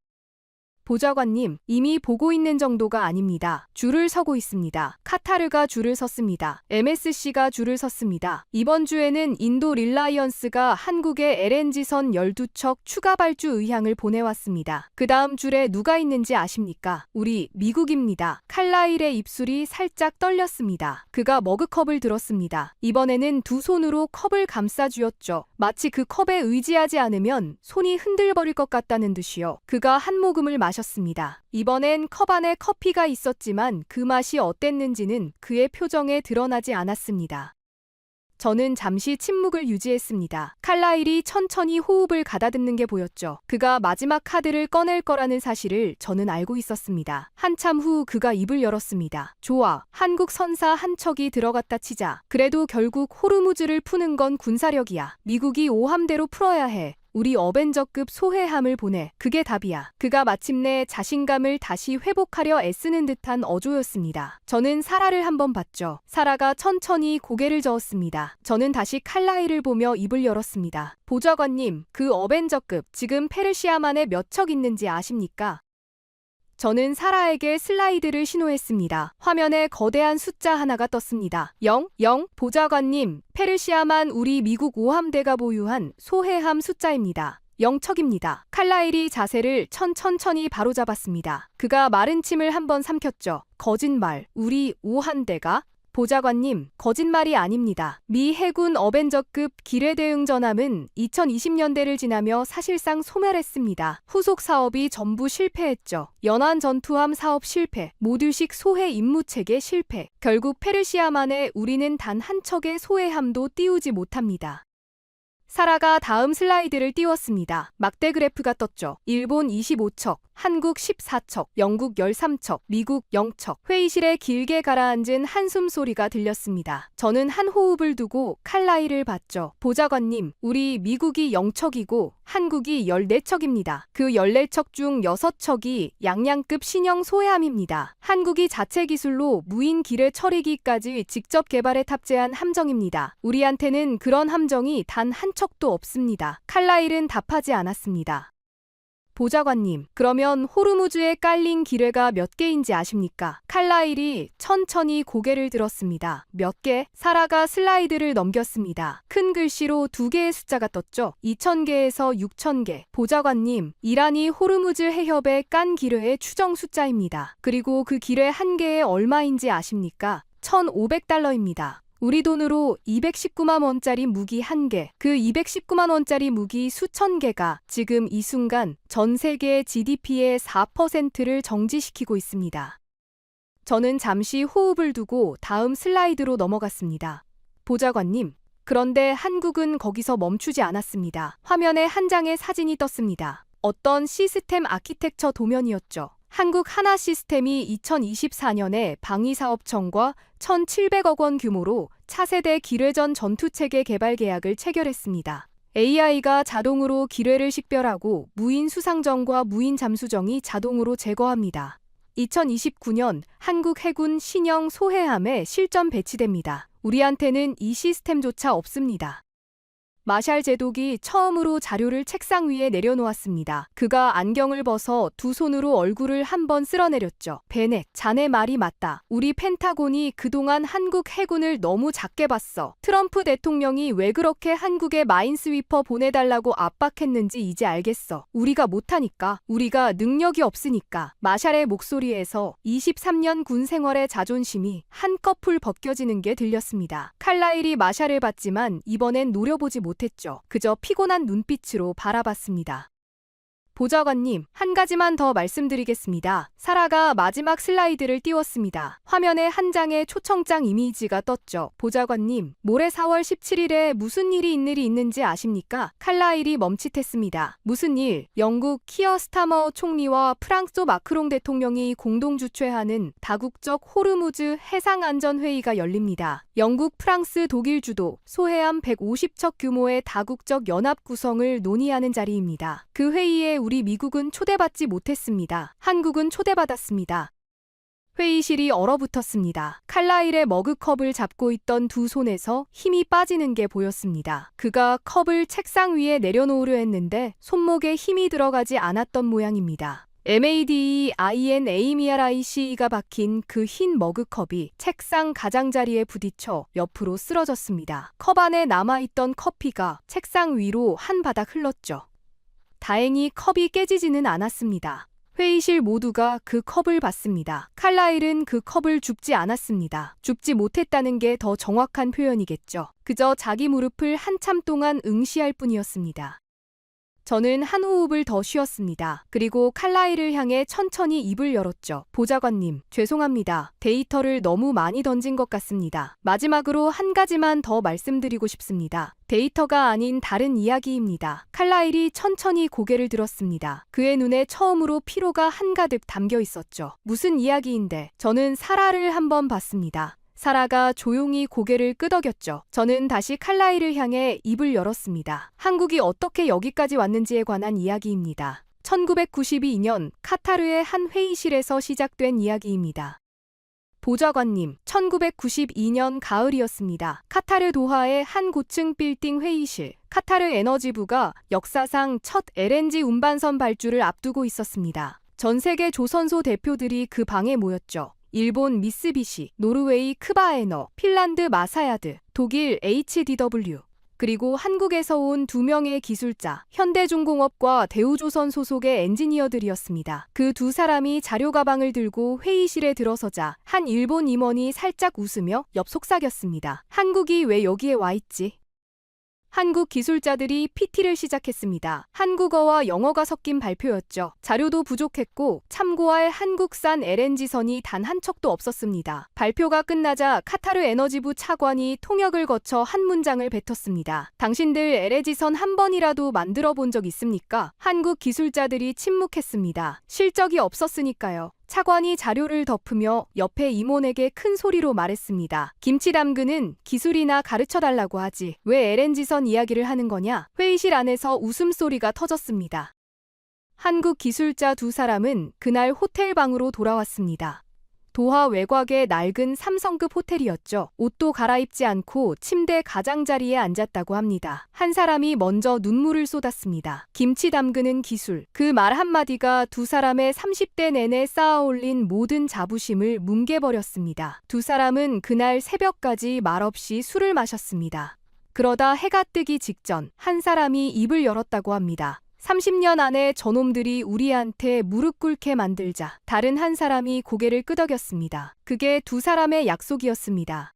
보좌관님, 이미 보고 있는 정도가 아닙니다. 줄을 서고 있습니다. 카타르가 줄을 섰습니다. MSC가 줄을 섰습니다. 이번 주에는 인도 릴라이언스가 한국에 LNG선 12척 추가 발주 의향을 보내왔습니다. 그 다음 줄에 누가 있는지 아십니까? 우리 미국입니다. 칼라일의 입술이 살짝 떨렸습니다. 그가 머그컵을 들었습니다. 이번에는 두 손으로 컵을 감싸쥐었죠. 마치 그 컵에 의지하지 않으면 손이 흔들버릴 것 같다는 듯이요. 그가 한 모금을 마셨습니다. 이번엔 컵 안에 커피가 있었지만 그 맛이 어땠는지는 그의 표정에 드러나지 않았습니다. 저는 잠시 침묵을 유지했습니다. 칼라일이 천천히 호흡을 가다듬는 게 보였죠. 그가 마지막 카드를 꺼낼 거라는 사실을 저는 알고 있었습니다. 한참 후 그가 입을 열었습니다. 좋아, 한국 선사 한 척이 들어갔다 치자. 그래도 결국 호르무즈를 푸는 건 군사력이야. 미국이 오함대로 풀어야 해. 우리 어벤져급 소회함을 보내. 그게 답이야. 그가 마침내 자신감을 다시 회복하려 애쓰는 듯한 어조였습니다. 저는 사라를 한번 봤죠. 사라가 천천히 고개를 저었습니다. 저는 다시 칼라일을 보며 입을 열었습니다. 보좌관님, 그 어벤져급 지금 페르시아만에 몇 척 있는지 아십니까? 저는 사라에게 슬라이드를 신호했습니다. 화면에 거대한 숫자 하나가 떴습니다. 0, 0, 보좌관님, 페르시아만 우리 미국 5함대가 보유한 소해함 숫자입니다. 0척입니다. 칼라일이 자세를 천천히 바로잡았습니다. 그가 마른 침을 한번 삼켰죠. 거짓말, 우리 5함대가? 보좌관님, 거짓말이 아닙니다. 미 해군 어벤져급 기뢰대응 전함은 2020년대를 지나며 사실상 소멸했습니다. 후속 사업이 전부 실패했죠. 연안 전투함 사업 실패, 모듈식 소해 임무체계 실패. 결국 페르시아만에 우리는 단 한 척의 소해함도 띄우지 못합니다. 사라가 다음 슬라이드를 띄웠습니다. 막대 그래프가 떴죠. 일본 25척, 한국 14척, 영국 13척, 미국 0척. 회의실에 길게 가라앉은 한숨 소리가 들렸습니다. 저는 한 호흡을 두고 칼라일을 봤죠. 보좌관님, 우리 미국이 0척이고 한국이 14척입니다. 그 14척 중 6척이 양양급 신형 소해함입니다. 한국이 자체 기술로 무인 기뢰 처리기까지 직접 개발해 탑재한 함정입니다. 우리한테는 그런 함정이 단 한 척도 없습니다. 칼라일은 답하지 않았습니다. 보좌관님, 그러면 호르무즈에 깔린 기뢰가 몇 개인지 아십니까? 칼라일이 천천히 고개를 들었습니다. 몇 개? 사라가 슬라이드를 넘겼습니다. 큰 글씨로 2개의 숫자가 떴죠. 2000개에서 6000개. 보좌관님, 이란이 호르무즈 해협에 깐 기뢰의 추정 숫자입니다. 그리고 그 기뢰 한 개에 얼마인지 아십니까? 1,500달러입니다. 우리 돈으로 219만 원짜리 무기 1개, 그 219만 원짜리 무기 수천 개가 지금 이 순간 전 세계 GDP의 4%를 정지시키고 있습니다. 저는 잠시 호흡을 두고 다음 슬라이드로 넘어갔습니다. 보좌관님, 그런데 한국은 거기서 멈추지 않았습니다. 화면에 한 장의 사진이 떴습니다. 어떤 시스템 아키텍처 도면이었죠. 한국 하나시스템이 2024년에 방위사업청과 1,700억 원 규모로 차세대 기뢰전 전투체계 개발 계약을 체결했습니다. AI가 자동으로 기뢰를 식별하고 무인 수상정과 무인 잠수정이 자동으로 제거합니다. 2029년 한국 해군 신형 소해함에 실전 배치됩니다. 우리한테는 이 시스템조차 없습니다. 마샬 제독이 처음으로 자료를 책상 위에 내려놓았습니다. 그가 안경을 벗어 두 손으로 얼굴을 한번 쓸어내렸죠. 베넷, 자네 말이 맞다. 우리 펜타곤이 그동안 한국 해군을 너무 작게 봤어. 트럼프 대통령이 왜 그렇게 한국에 마인스위퍼 보내달라고 압박했는지 이제 알겠어. 우리가 못하니까. 우리가 능력이 없으니까. 마샬의 목소리에서 23년 군 생활의 자존심이 한꺼풀 벗겨지는 게 들렸습니다. 칼라일이 마샬을 봤지만 이번엔 노려보지 못했죠. 그저 피곤한 눈빛으로 바라봤습니다. 보좌관님, 한 가지만 더 말씀드리겠습니다. 사라가 마지막 슬라이드를 띄웠습니다. 화면에 한 장의 초청장 이미지가 떴죠. 보좌관님, 모레 4월 17일에 무슨 일이 있는지 아십니까? 칼라일이 멈칫했습니다. 무슨 일? 영국 키어 스타머 총리와 프랑스 마크롱 대통령이 공동 주최하는 다국적 호르무즈 해상안전회의가 열립니다. 영국, 프랑스, 독일 주도 소해함 150척 규모의 다국적 연합 구성을 논의하는 자리입니다. 그 회의에 우리 미국은 초대받지 못했습니다. 한국은 초대받았습니다. 회의실이 얼어붙었습니다. 칼라일의 머그컵을 잡고 있던 두 손에서 힘이 빠지는 게 보였습니다. 그가 컵을 책상 위에 내려놓으려 했는데 손목에 힘이 들어가지 않았던 모양입니다. MADEINAMERICE가 박힌 그 흰 머그컵이 책상 가장자리에 부딪혀 옆으로 쓰러졌습니다. 컵 안에 남아있던 커피가 책상 위로 한 바닥 흘렀죠. 다행히 컵이 깨지지는 않았습니다. 회의실 모두가 그 컵을 봤습니다. 칼라일은 그 컵을 줍지 않았습니다. 줍지 못했다는 게 더 정확한 표현이겠죠. 그저 자기 무릎을 한참 동안 응시할 뿐이었습니다. 저는 한 호흡을 더 쉬었습니다. 그리고 칼라일을 향해 천천히 입을 열었죠. 보좌관님, 죄송합니다. 데이터를 너무 많이 던진 것 같습니다. 마지막으로 한 가지만 더 말씀드리고 싶습니다. 데이터가 아닌 다른 이야기입니다. 칼라일이 천천히 고개를 들었습니다. 그의 눈에 처음으로 피로가 한가득 담겨 있었죠. 무슨 이야기인데? 저는 사라를 한번 봤습니다. 사라가 조용히 고개를 끄덕였죠. 저는 다시 칼라일을 향해 입을 열었습니다. 한국이 어떻게 여기까지 왔는지에 관한 이야기입니다. 1992년 카타르의 한 회의실에서 시작된 이야기입니다. 보좌관님, 1992년 가을이었습니다. 카타르 도하의 한 고층 빌딩 회의실. 카타르 에너지부가 역사상 첫 LNG 운반선 발주를 앞두고 있었습니다. 전 세계 조선소 대표들이 그 방에 모였죠. 일본 미쓰비시, 노르웨이 크바에너, 핀란드 마사야드, 독일 HDW, 그리고 한국에서 온 2명의 기술자, 현대중공업과 대우조선 소속의 엔지니어들이었습니다. 그 두 사람이 자료 가방을 들고 회의실에 들어서자 한 일본 임원이 살짝 웃으며 엽속삭였습니다. 한국이 왜 여기에 와 있지? 한국 기술자들이 PT를 시작했습니다. 한국어와 영어가 섞인 발표였죠. 자료도 부족했고 참고할 한국산 LNG선이 단 한 척도 없었습니다. 발표가 끝나자 카타르 에너지부 차관이 통역을 거쳐 한 문장을 뱉었습니다. 당신들 LNG선 한 번이라도 만들어 본 적 있습니까? 한국 기술자들이 침묵했습니다. 실적이 없었으니까요. 차관이 자료를 덮으며 옆에 임원에게 큰 소리로 말했습니다. 김치 담그는 기술이나 가르쳐달라고 하지. 왜 LNG선 이야기를 하는 거냐? 회의실 안에서 웃음소리가 터졌습니다. 한국 기술자 두 사람은 그날 호텔 방으로 돌아왔습니다. 도하 외곽의 낡은 3성급 호텔이었죠. 옷도 갈아입지 않고 침대 가장자리에 앉았다고 합니다. 한 사람이 먼저 눈물을 쏟았습니다. 김치 담그는 기술. 그 말 한마디가 두 사람의 30대 내내 쌓아올린 모든 자부심을 뭉개버렸습니다. 두 사람은 그날 새벽까지 말없이 술을 마셨습니다. 그러다 해가 뜨기 직전 한 사람이 입을 열었다고 합니다. 30년 안에 저놈들이 우리한테 무릎 꿇게 만들자. 다른 한 사람이 고개를 끄덕였습니다. 그게 두 사람의 약속이었습니다.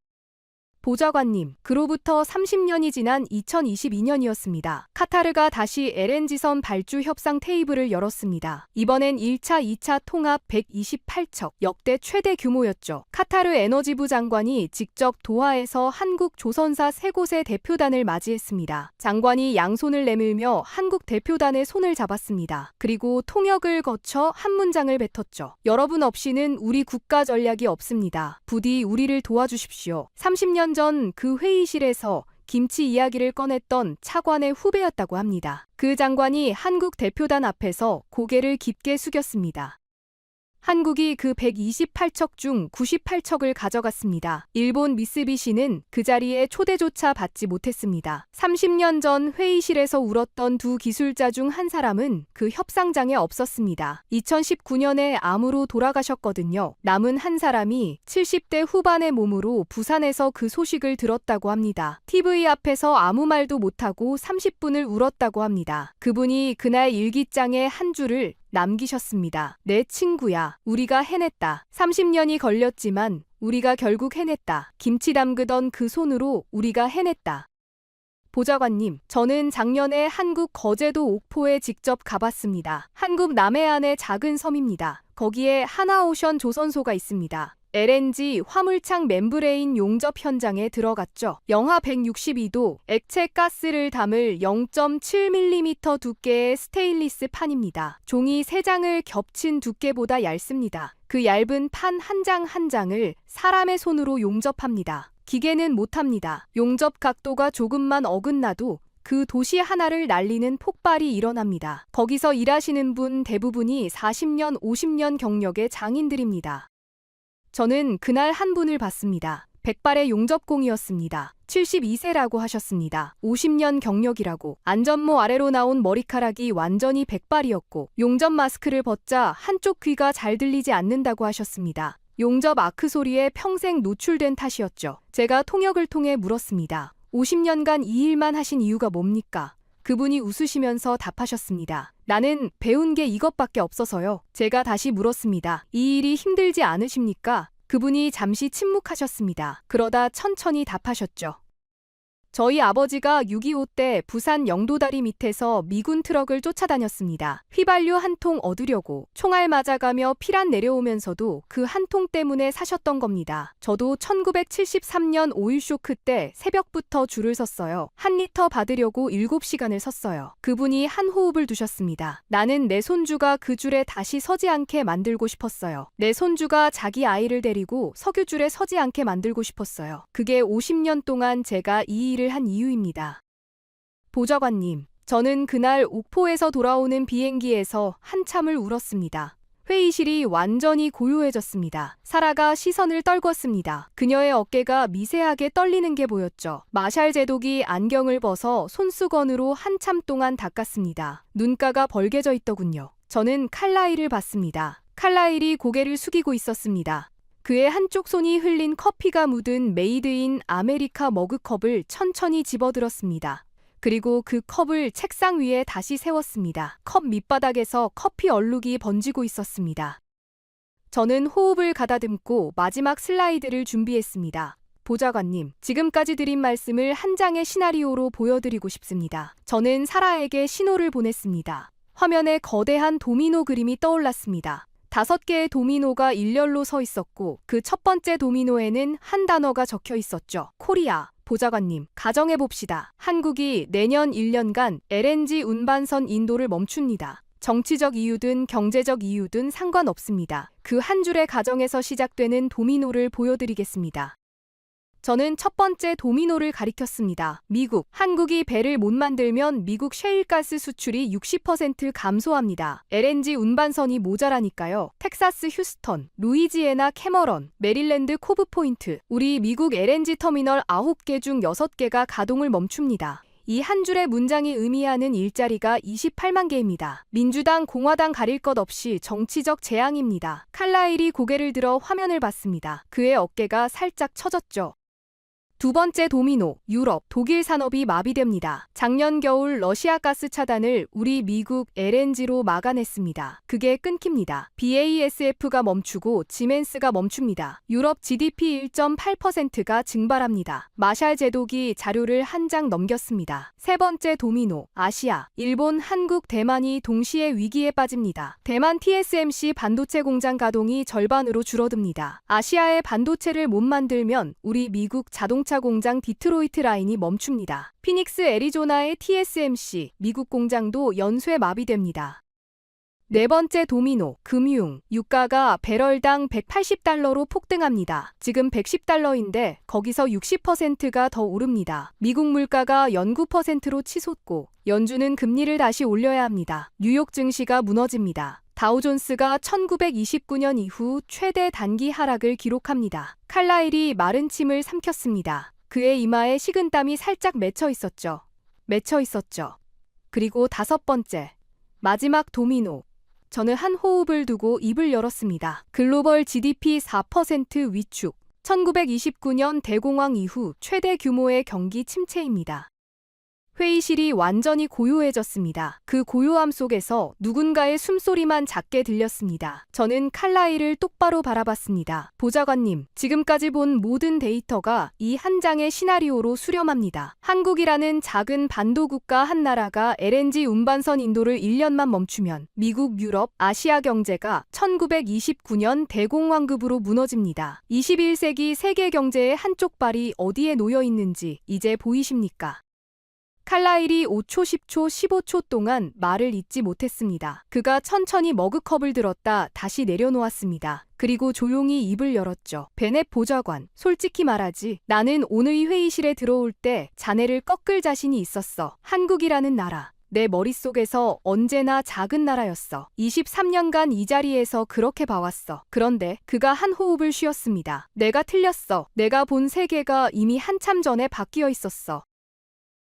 보좌관님, 그로부터 30년이 지난 2022년이었습니다. 카타르가 다시 LNG선 발주 협상 테이블을 열었습니다. 이번엔 1차, 2차 통합 128척, 역대 최대 규모였죠. 카타르 에너지부 장관이 직접 도하에서 한국 조선사 3곳의 대표단을 맞이했습니다. 장관이 양손을 내밀며 한국 대표단의 손을 잡았습니다. 그리고 통역을 거쳐 한 문장을 뱉었죠. 여러분 없이는 우리 국가 전략이 없습니다. 부디 우리를 도와주십시오. 30년 전 그 회의실에서 김치 이야기를 꺼냈던 차관의 후배였다고 합니다. 그 장관이 한국 대표단 앞에서 고개를 깊게 숙였습니다. 한국이 그 128척 중 98척을 가져갔습니다. 일본 미쓰비시는 그 자리에 초대조차 받지 못했습니다. 30년 전 회의실에서 울었던 두 기술자 중 한 사람은 그 협상장에 없었습니다. 2019년에 암으로 돌아가셨거든요. 남은 한 사람이 70대 후반의 몸으로 부산에서 그 소식을 들었다고 합니다. TV 앞에서 아무 말도 못하고 30분을 울었다고 합니다. 그분이 그날 일기장에 한 줄을 남기셨습니다. 내 친구야, 우리가 해냈다. 30년이 걸렸지만 우리가 결국 해냈다. 김치 담그던 그 손으로 우리가 해냈다. 보좌관님, 저는 작년에 한국 거제도 옥포에 직접 가봤습니다. 한국 남해안의 작은 섬입니다. 거기에 하나오션 조선소가 있습니다. LNG 화물창 멤브레인 용접 현장에 들어갔죠. 영하 162도 액체 가스를 담을 0.7mm 두께의 스테인리스 판입니다. 종이 3장을 겹친 두께보다 얇습니다. 그 얇은 판 한 장 한 장을 사람의 손으로 용접합니다. 기계는 못합니다. 용접 각도가 조금만 어긋나도 그 도시 하나를 날리는 폭발이 일어납니다. 거기서 일하시는 분 대부분이 40년, 50년 경력의 장인들입니다. 저는 그날 한 분을 봤습니다. 백발의 용접공이었습니다. 72세라고 하셨습니다. 50년 경력이라고. 안전모 아래로 나온 머리카락이 완전히 백발이었고 용접 마스크를 벗자 한쪽 귀가 잘 들리지 않는다고 하셨습니다. 용접 아크 소리에 평생 노출된 탓이었죠. 제가 통역을 통해 물었습니다. 50년간 이 일만 하신 이유가 뭡니까? 그분이 웃으시면서 답하셨습니다. 나는 배운 게 이것밖에 없어서요. 제가 다시 물었습니다. 이 일이 힘들지 않으십니까? 그분이 잠시 침묵하셨습니다. 그러다 천천히 답하셨죠. 저희 아버지가 6.25 때 부산 영도다리 밑에서 미군 트럭을 쫓아다녔습니다. 휘발유 한 통 얻으려고 총알 맞아가며 피란 내려오면서도 그 한 통 때문에 사셨던 겁니다. 저도 1973년 오일 쇼크 때 새벽부터 줄을 섰어요. 한 리터 받으려고 7시간을 섰어요. 그분이 한 호흡을 두셨습니다. 나는 내 손주가 그 줄에 다시 서지 않게 만들고 싶었어요. 내 손주가 자기 아이를 데리고 석유줄에 서지 않게 만들고 싶었어요. 그게 50년 동안 제가 이 일을 한 이유입니다. 보좌관님, 저는 그날 옥포에서 돌아오는 비행기에서 한참을 울었습니다. 회의실이 완전히 고요해졌습니다. 사라가 시선을 떨궜습니다. 그녀의 어깨가 미세하게 떨리는 게 보였죠. 마샬 제독이 안경을 벗어 손수건으로 한참 동안 닦았습니다. 눈가가 벌개져 있더군요. 저는 칼라일을 봤습니다. 칼라일이 고개를 숙이고 있었습니다. 그의 한쪽 손이 흘린 커피가 묻은 메이드 인 아메리카 머그컵을 천천히 집어들었습니다. 그리고 그 컵을 책상 위에 다시 세웠습니다. 컵 밑바닥에서 커피 얼룩이 번지고 있었습니다. 저는 호흡을 가다듬고 마지막 슬라이드를 준비했습니다. 보좌관님, 지금까지 드린 말씀을 한 장의 시나리오로 보여드리고 싶습니다. 저는 사라에게 신호를 보냈습니다. 화면에 거대한 도미노 그림이 떠올랐습니다. 5개의 도미노가 일렬로 서 있었고 그 첫 번째 도미노에는 한 단어가 적혀 있었죠. 코리아. 보좌관님, 가정해봅시다. 한국이 내년 1년간 LNG 운반선 인도를 멈춥니다. 정치적 이유든 경제적 이유든 상관없습니다. 그 한 줄의 가정에서 시작되는 도미노를 보여드리겠습니다. 저는 첫 번째 도미노를 가리켰습니다. 미국. 한국이 배를 못 만들면 미국 셰일가스 수출이 60% 감소합니다. LNG 운반선이 모자라니까요. 텍사스 휴스턴, 루이지애나 캐머런, 메릴랜드 코브 포인트. 우리 미국 LNG 터미널 9개 중 6개가 가동을 멈춥니다. 이 한 줄의 문장이 의미하는 일자리가 28만 개입니다. 민주당, 공화당 가릴 것 없이 정치적 재앙입니다. 칼라일이 고개를 들어 화면을 봤습니다. 그의 어깨가 살짝 처졌죠. 두 번째 도미노, 유럽, 독일 산업이 마비됩니다. 작년 겨울 러시아 가스 차단을 우리 미국 LNG로 막아냈습니다. 그게 끊깁니다. BASF가 멈추고 지멘스가 멈춥니다. 유럽 GDP 1.8%가 증발합니다. 마샬 제독이 자료를 한 장 넘겼습니다. 세 번째 도미노, 아시아, 일본, 한국, 대만이 동시에 위기에 빠집니다. 대만 TSMC 반도체 공장 가동이 절반으로 줄어듭니다. 아시아의 반도체를 못 만들면 우리 미국 자동차 공장 디트로이트 라인이 멈춥니다. 피닉스 애리조나의 TSMC 미국 공장도 연쇄 마비됩니다. 네 번째 도미노, 금융. 유가가 배럴당 180달러로 폭등합니다. 지금 110달러인데 거기서 60%가 더 오릅니다. 미국 물가가 연 9%로 치솟고 연준은 금리를 다시 올려야 합니다. 뉴욕 증시가 무너집니다. 다우존스가 1929년 이후 최대 단기 하락을 기록합니다. 칼라일이 마른 침을 삼켰습니다. 그의 이마에 식은땀이 살짝 맺혀 있었죠. 그리고 5번째, 마지막 도미노. 저는 한 호흡을 두고 입을 열었습니다. 글로벌 GDP 4% 위축. 1929년 대공황 이후 최대 규모의 경기 침체입니다. 회의실이 완전히 고요해졌습니다. 그 고요함 속에서 누군가의 숨소리만 작게 들렸습니다. 저는 칼라일을 똑바로 바라봤습니다. 보좌관님, 지금까지 본 모든 데이터가 이 한 장의 시나리오로 수렴합니다. 한국이라는 작은 반도국가 한 나라가 LNG 운반선 인도를 1년만 멈추면 미국, 유럽, 아시아 경제가 1929년 대공황급으로 무너집니다. 21세기 세계 경제의 한쪽 발이 어디에 놓여 있는지 이제 보이십니까? 칼라일이 5초, 10초, 15초 동안 말을 잇지 못했습니다. 그가 천천히 머그컵을 들었다 다시 내려놓았습니다. 그리고 조용히 입을 열었죠. 베넷 보좌관, 솔직히 말하지. 나는 오늘 회의실에 들어올 때 자네를 꺾을 자신이 있었어. 한국이라는 나라. 내 머릿속에서 언제나 작은 나라였어. 23년간 이 자리에서 그렇게 봐왔어. 그런데 그가 한 호흡을 쉬었습니다. 내가 틀렸어. 내가 본 세계가 이미 한참 전에 바뀌어 있었어.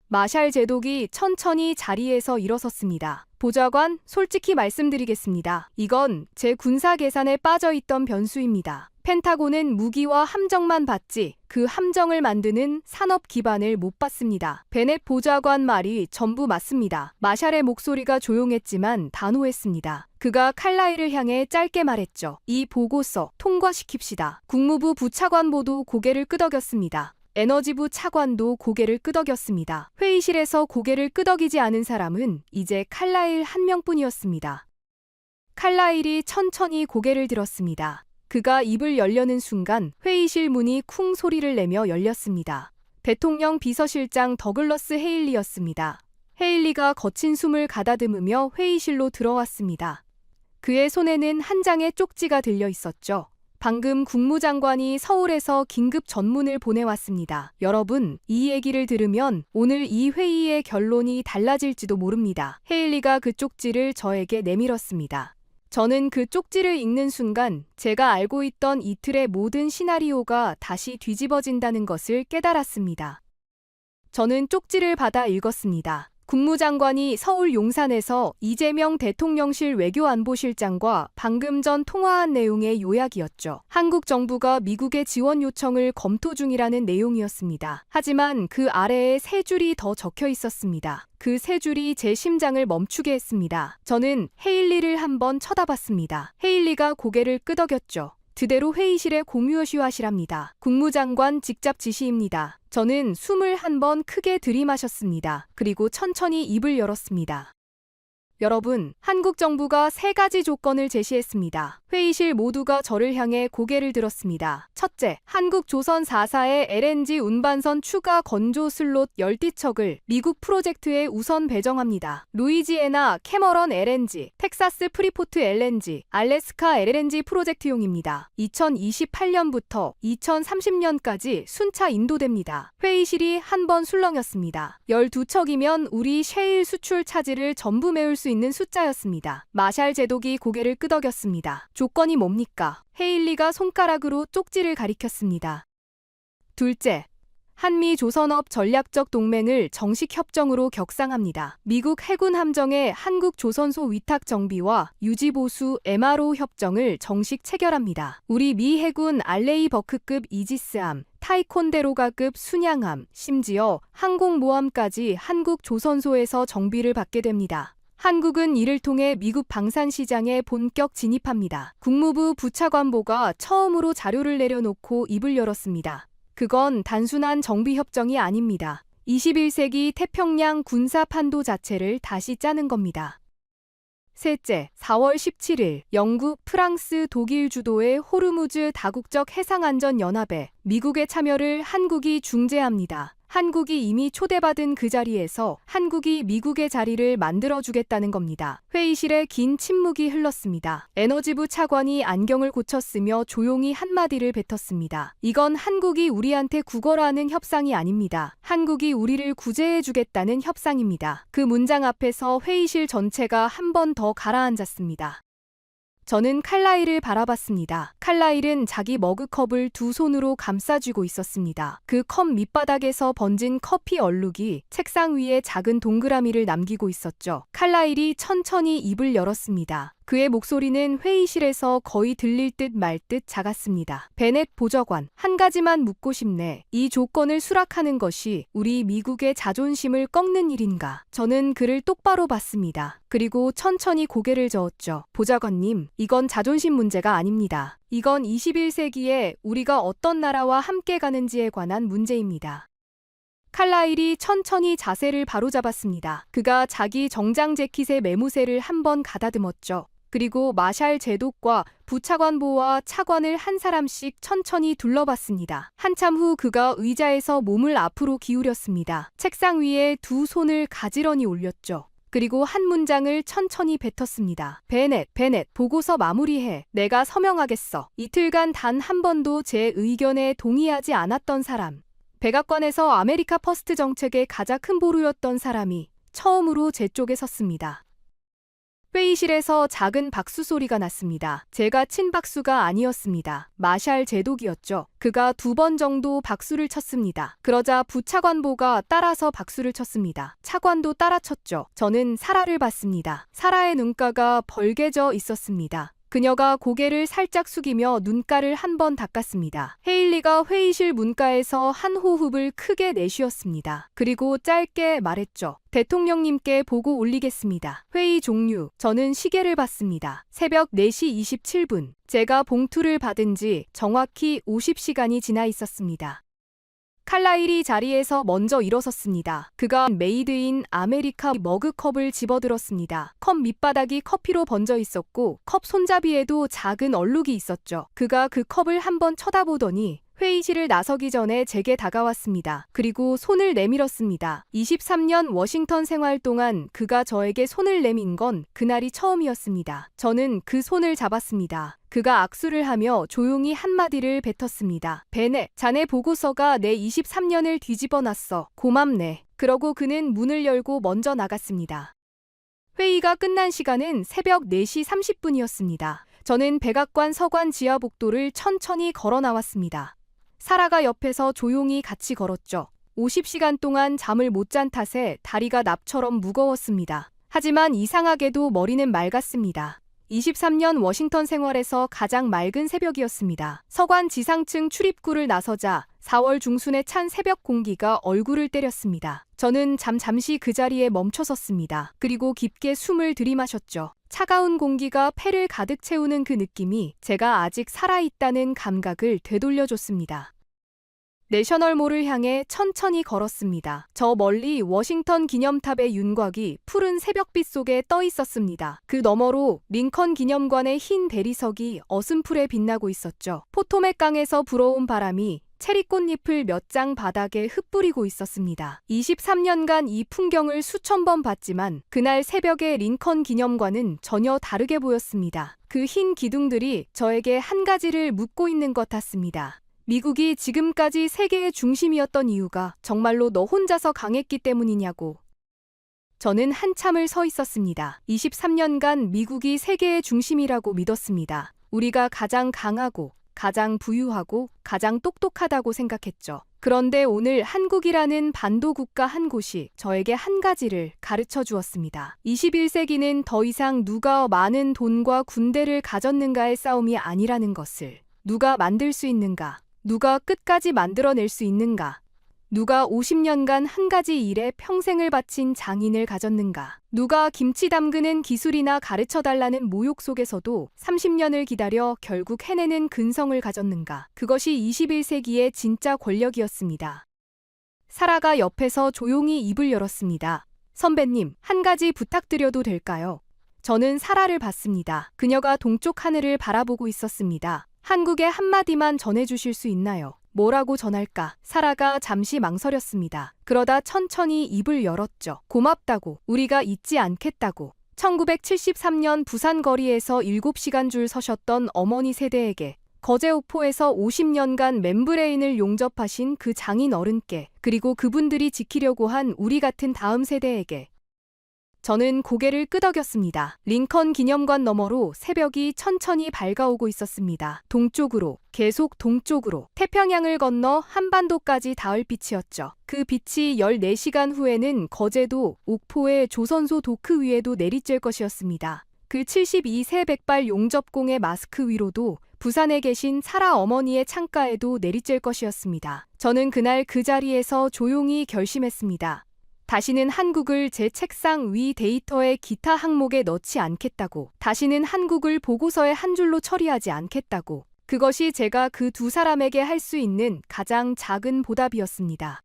마샬 제독이 천천히 자리에서 일어섰습니다. 보좌관, 솔직히 말씀드리겠습니다. 이건 제 군사 계산에 빠져있던 변수입니다. 펜타곤은 무기와 함정만 받지 그 함정을 만드는 산업 기반을 못 받습니다. 베넷 보좌관 말이 전부 맞습니다. 마샬의 목소리가 조용했지만 단호했습니다. 그가 칼라일을 향해 짧게 말했죠. 이 보고서 통과시킵시다. 국무부 부차관보도 고개를 끄덕였습니다. 에너지부 차관도 고개를 끄덕였습니다. 회의실에서 고개를 끄덕이지 않은 사람은 이제 칼라일 한 명뿐이었습니다. 칼라일이 천천히 고개를 들었습니다. 그가 입을 열려는 순간 회의실 문이 쿵 소리를 내며 열렸습니다. 대통령 비서실장 더글러스 헤일리였습니다. 헤일리가 거친 숨을 가다듬으며 회의실로 들어왔습니다. 그의 손에는 한 장의 쪽지가 들려 있었죠. 방금 국무장관이 서울에서 긴급 전문을 보내왔습니다. 여러분, 이 얘기를 들으면 오늘 이 회의의 결론이 달라질지도 모릅니다. 헤일리가 그 쪽지를 저에게 내밀었습니다. 저는 그 쪽지를 읽는 순간 제가 알고 있던 이틀의 모든 시나리오가 다시 뒤집어진다는 것을 깨달았습니다. 저는 쪽지를 받아 읽었습니다. 국무장관이 서울 용산에서 이재명 대통령실 외교안보실장과 방금 전 통화한 내용의 요약이었죠. 한국 정부가 미국의 지원 요청을 검토 중이라는 내용이었습니다. 하지만 그 아래에 세 줄이 더 적혀 있었습니다. 그 세 줄이 제 심장을 멈추게 했습니다. 저는 헤일리를 한번 쳐다봤습니다. 헤일리가 고개를 끄덕였죠. 그대로 회의실에 공유하시랍니다. 국무장관 직접 지시입니다. 저는 숨을 한 번 크게 들이마셨습니다. 그리고 천천히 입을 열었습니다. 여러분, 한국 정부가 세 가지 조건을 제시했습니다. 회의실 모두가 저를 향해 고개를 들었습니다. 첫째, 한국조선 4사의 LNG 운반선 추가 건조 슬롯 10띠척을 미국 프로젝트에 우선 배정합니다. 루이지애나 캐머런 LNG, 텍사스 프리포트 LNG, 알래스카 LNG 프로젝트용입니다. 2028년부터 2030년까지 순차 인도됩니다. 회의실이 한 번 술렁였습니다. 12척이면 우리 셰일 수출 차질을 전부 메울 수 있는 숫자였습니다. 마샬 제독이 고개를 끄덕였습니다. 조건이 뭡니까? 헤일리가 손가락으로 쪽지를 가리켰습니다. 둘째, 한미 조선업 전략적 동맹을 정식 협정으로 격상합니다. 미국 해군 함정의 한국 조선소 위탁 정비와 유지 보수 MRO 협정을 정식 체결합니다. 우리 미 해군 알레이버크급 이지스함, 타이콘데로가급 순양함, 심지어 항공모함까지 한국 조선소에서 정비를 받게 됩니다. 한국은 이를 통해 미국 방산 시장에 본격 진입합니다. 국무부 부차관보가 처음으로 자료를 내려놓고 입을 열었습니다. 그건 단순한 정비 협정이 아닙니다. 21세기 태평양 군사 판도 자체를 다시 짜는 겁니다. 셋째, 4월 17일 영국, 프랑스, 독일 주도의 호르무즈 다국적 해상안전연합에 미국의 참여를 한국이 중재합니다. 한국이 이미 초대받은 그 자리에서 한국이 미국의 자리를 만들어주겠다는 겁니다. 회의실에 긴 침묵이 흘렀습니다. 에너지부 차관이 안경을 고쳤으며 조용히 한마디를 뱉었습니다. 이건 한국이 우리한테 구걸하는 협상이 아닙니다. 한국이 우리를 구제해주겠다는 협상입니다. 그 문장 앞에서 회의실 전체가 한 번 더 가라앉았습니다. 저는 칼라일을 바라봤습니다. 칼라일은 자기 머그컵을 두 손으로 감싸쥐고 있었습니다. 그 컵 밑바닥에서 번진 커피 얼룩이 책상 위에 작은 동그라미를 남기고 있었죠. 칼라일이 천천히 입을 열었습니다. 그의 목소리는 회의실에서 거의 들릴 듯 말 듯 작았습니다. 베넷 보좌관, 한 가지만 묻고 싶네. 이 조건을 수락하는 것이 우리 미국의 자존심을 꺾는 일인가? 저는 그를 똑바로 봤습니다. 그리고 천천히 고개를 저었죠. 보좌관님, 이건 자존심 문제가 아닙니다. 이건 21세기에 우리가 어떤 나라와 함께 가는지에 관한 문제입니다. 칼라일이 천천히 자세를 바로잡았습니다. 그가 자기 정장 재킷의 매무새를 한번 가다듬었죠. 그리고 마샬 제독과 부차관보와 차관을 한 사람씩 천천히 둘러봤습니다. 한참 후 그가 의자에서 몸을 앞으로 기울였습니다. 책상 위에 두 손을 가지런히 올렸죠. 그리고 한 문장을 천천히 뱉었습니다. 베넷, 보고서 마무리해. 내가 서명하겠어. 이틀간 단 한 번도 제 의견에 동의하지 않았던 사람. 백악관에서 아메리카 퍼스트 정책의 가장 큰 보루였던 사람이 처음으로 제 쪽에 섰습니다. 회의실에서 작은 박수 소리가 났습니다. 제가 친 박수가 아니었습니다. 마샬 제독이었죠. 그가 2번 정도 박수를 쳤습니다. 그러자 부차관보가 따라서 박수를 쳤습니다. 차관도 따라 쳤죠. 저는 사라를 봤습니다. 사라의 눈가가 벌개져 있었습니다. 그녀가 고개를 살짝 숙이며 눈가를 한 번 닦았습니다. 헤일리가 회의실 문가에서 한 호흡을 크게 내쉬었습니다. 그리고 짧게 말했죠. 대통령님께 보고 올리겠습니다. 회의 종료. 저는 시계를 봤습니다. 새벽 4시 27분. 제가 봉투를 받은 지 정확히 50시간이 지나 있었습니다. 칼라일이 자리에서 먼저 일어섰습니다. 그가 메이드 인 아메리카 머그컵을 집어들었습니다. 컵 밑바닥이 커피로 번져 있었고 컵 손잡이에도 작은 얼룩이 있었죠. 그가 그 컵을 한번 쳐다보더니 회의실을 나서기 전에 제게 다가왔습니다. 그리고 손을 내밀었습니다. 23년 워싱턴 생활 동안 그가 저에게 손을 내민 건 그날이 처음이었습니다. 저는 그 손을 잡았습니다. 그가 악수를 하며 조용히 한마디를 뱉었습니다. 베넷, 자네 보고서가 내 23년을 뒤집어 놨어. 고맙네. 그러고 그는 문을 열고 먼저 나갔습니다. 회의가 끝난 시간은 새벽 4시 30분이었습니다. 저는 백악관 서관 지하 복도를 천천히 걸어 나왔습니다. 사라가 옆에서 조용히 같이 걸었죠. 50시간 동안 잠을 못 잔 탓에 다리가 납처럼 무거웠습니다. 하지만 이상하게도 머리는 맑았습니다. 23년 워싱턴 생활에서 가장 맑은 새벽이었습니다. 서관 지상층 출입구를 나서자 4월 중순에 찬 새벽 공기가 얼굴을 때렸습니다. 저는 잠시 그 자리에 멈춰섰습니다. 그리고 깊게 숨을 들이마셨죠. 차가운 공기가 폐를 가득 채우는 그 느낌이 제가 아직 살아있다는 감각을 되돌려줬습니다. 내셔널몰을 향해 천천히 걸었습니다. 저 멀리 워싱턴 기념탑의 윤곽이 푸른 새벽빛 속에 떠 있었습니다. 그 너머로 링컨 기념관의 흰 대리석이 어슴풀에 빛나고 있었죠. 포토맥 강에서 불어온 바람이 체리 꽃잎을 몇 장 바닥에 흩뿌리고 있었습니다. 23년간 이 풍경을 수천 번 봤지만 그날 새벽의 링컨 기념관은 전혀 다르게 보였습니다. 그 흰 기둥들이 저에게 한 가지를 묻고 있는 것 같습니다. 미국이 지금까지 세계의 중심이었던 이유가 정말로 너 혼자서 강했기 때문이냐고. 저는 한참을 서 있었습니다. 23년간 미국이 세계의 중심이라고 믿었습니다. 우리가 가장 강하고 가장 부유하고 가장 똑똑하다고 생각했죠. 그런데 오늘 한국이라는 반도 국가 한 곳이 저에게 한 가지를 가르쳐 주었습니다. 21세기는 더 이상 누가 많은 돈과 군대를 가졌는가의 싸움이 아니라는 것을. 누가 만들 수 있는가? 누가 끝까지 만들어낼 수 있는가? 누가 50년간 한 가지 일에 평생을 바친 장인을 가졌는가? 누가 김치 담그는 기술이나 가르쳐달라는 모욕 속에서도 30년을 기다려 결국 해내는 근성을 가졌는가? 그것이 21세기의 진짜 권력이었습니다. 사라가 옆에서 조용히 입을 열었습니다. 선배님, 한 가지 부탁드려도 될까요? 저는 사라를 봤습니다. 그녀가 동쪽 하늘을 바라보고 있었습니다. 한국에 한마디만 전해주실 수 있나요? 뭐라고 전할까? 사라가 잠시 망설였습니다. 그러다 천천히 입을 열었죠. 고맙다고, 우리가 잊지 않겠다고. 1973년 부산 거리에서 7시간 줄 서셨던 어머니 세대에게, 거제오포에서 50년간 멤브레인을 용접하신 그 장인 어른께, 그리고 그분들이 지키려고 한 우리 같은 다음 세대에게. 저는 고개를 끄덕였습니다. 링컨 기념관 너머로 새벽이 천천히 밝아오고 있었습니다. 동쪽으로, 계속 동쪽으로, 태평양을 건너 한반도까지 닿을 빛이었죠. 그 빛이 14시간 후에는 거제도, 옥포의 조선소 도크 위에도 내리쬐 것이었습니다. 그 72세 백발 용접공의 마스크 위로도 부산에 계신 사라 어머니의 창가에도 내리쬐 것이었습니다. 저는 그날 그 자리에서 조용히 결심했습니다. 다시는 한국을 제 책상 위 데이터의 기타 항목에 넣지 않겠다고. 다시는 한국을 보고서의 한 줄로 처리하지 않겠다고. 그것이 제가 그 두 사람에게 할 수 있는 가장 작은 보답이었습니다.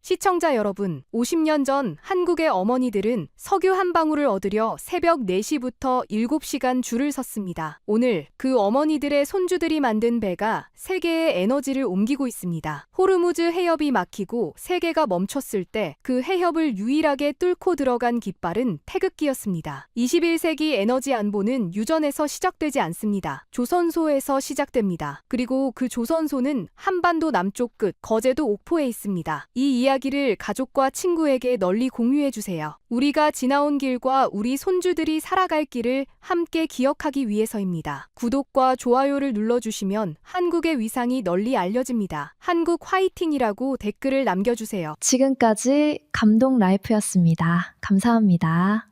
시청자 여러분, 50년 전 한국의 어머니들은 석유 한 방울을 얻으려 새벽 4시부터 7시간 줄을 섰습니다. 오늘 그 어머니들의 손주들이 만든 배가 세계의 에너지를 옮기고 있습니다. 호르무즈 해협이 막히고 세계가 멈췄을 때 그 해협을 유일하게 뚫고 들어간 깃발은 태극기였습니다. 21세기 에너지 안보는 유전에서 시작되지 않습니다. 조선소에서 시작됩니다. 그리고 그 조선소는 한반도 남쪽 끝, 거제도 옥포에 있습니다. 이 이야기를 가족과 친구에게 널리 공유해주세요. 우리가 지나온 길과 우리 손주들이 살아갈 길을 함께 기억하기 위해서입니다. 구독과 좋아요를 눌러주시면 한국의 위상이 널리 알려집니다. 한국 화이팅이라고 댓글을 남겨주세요. 지금까지 감동 라이프였습니다. 감사합니다.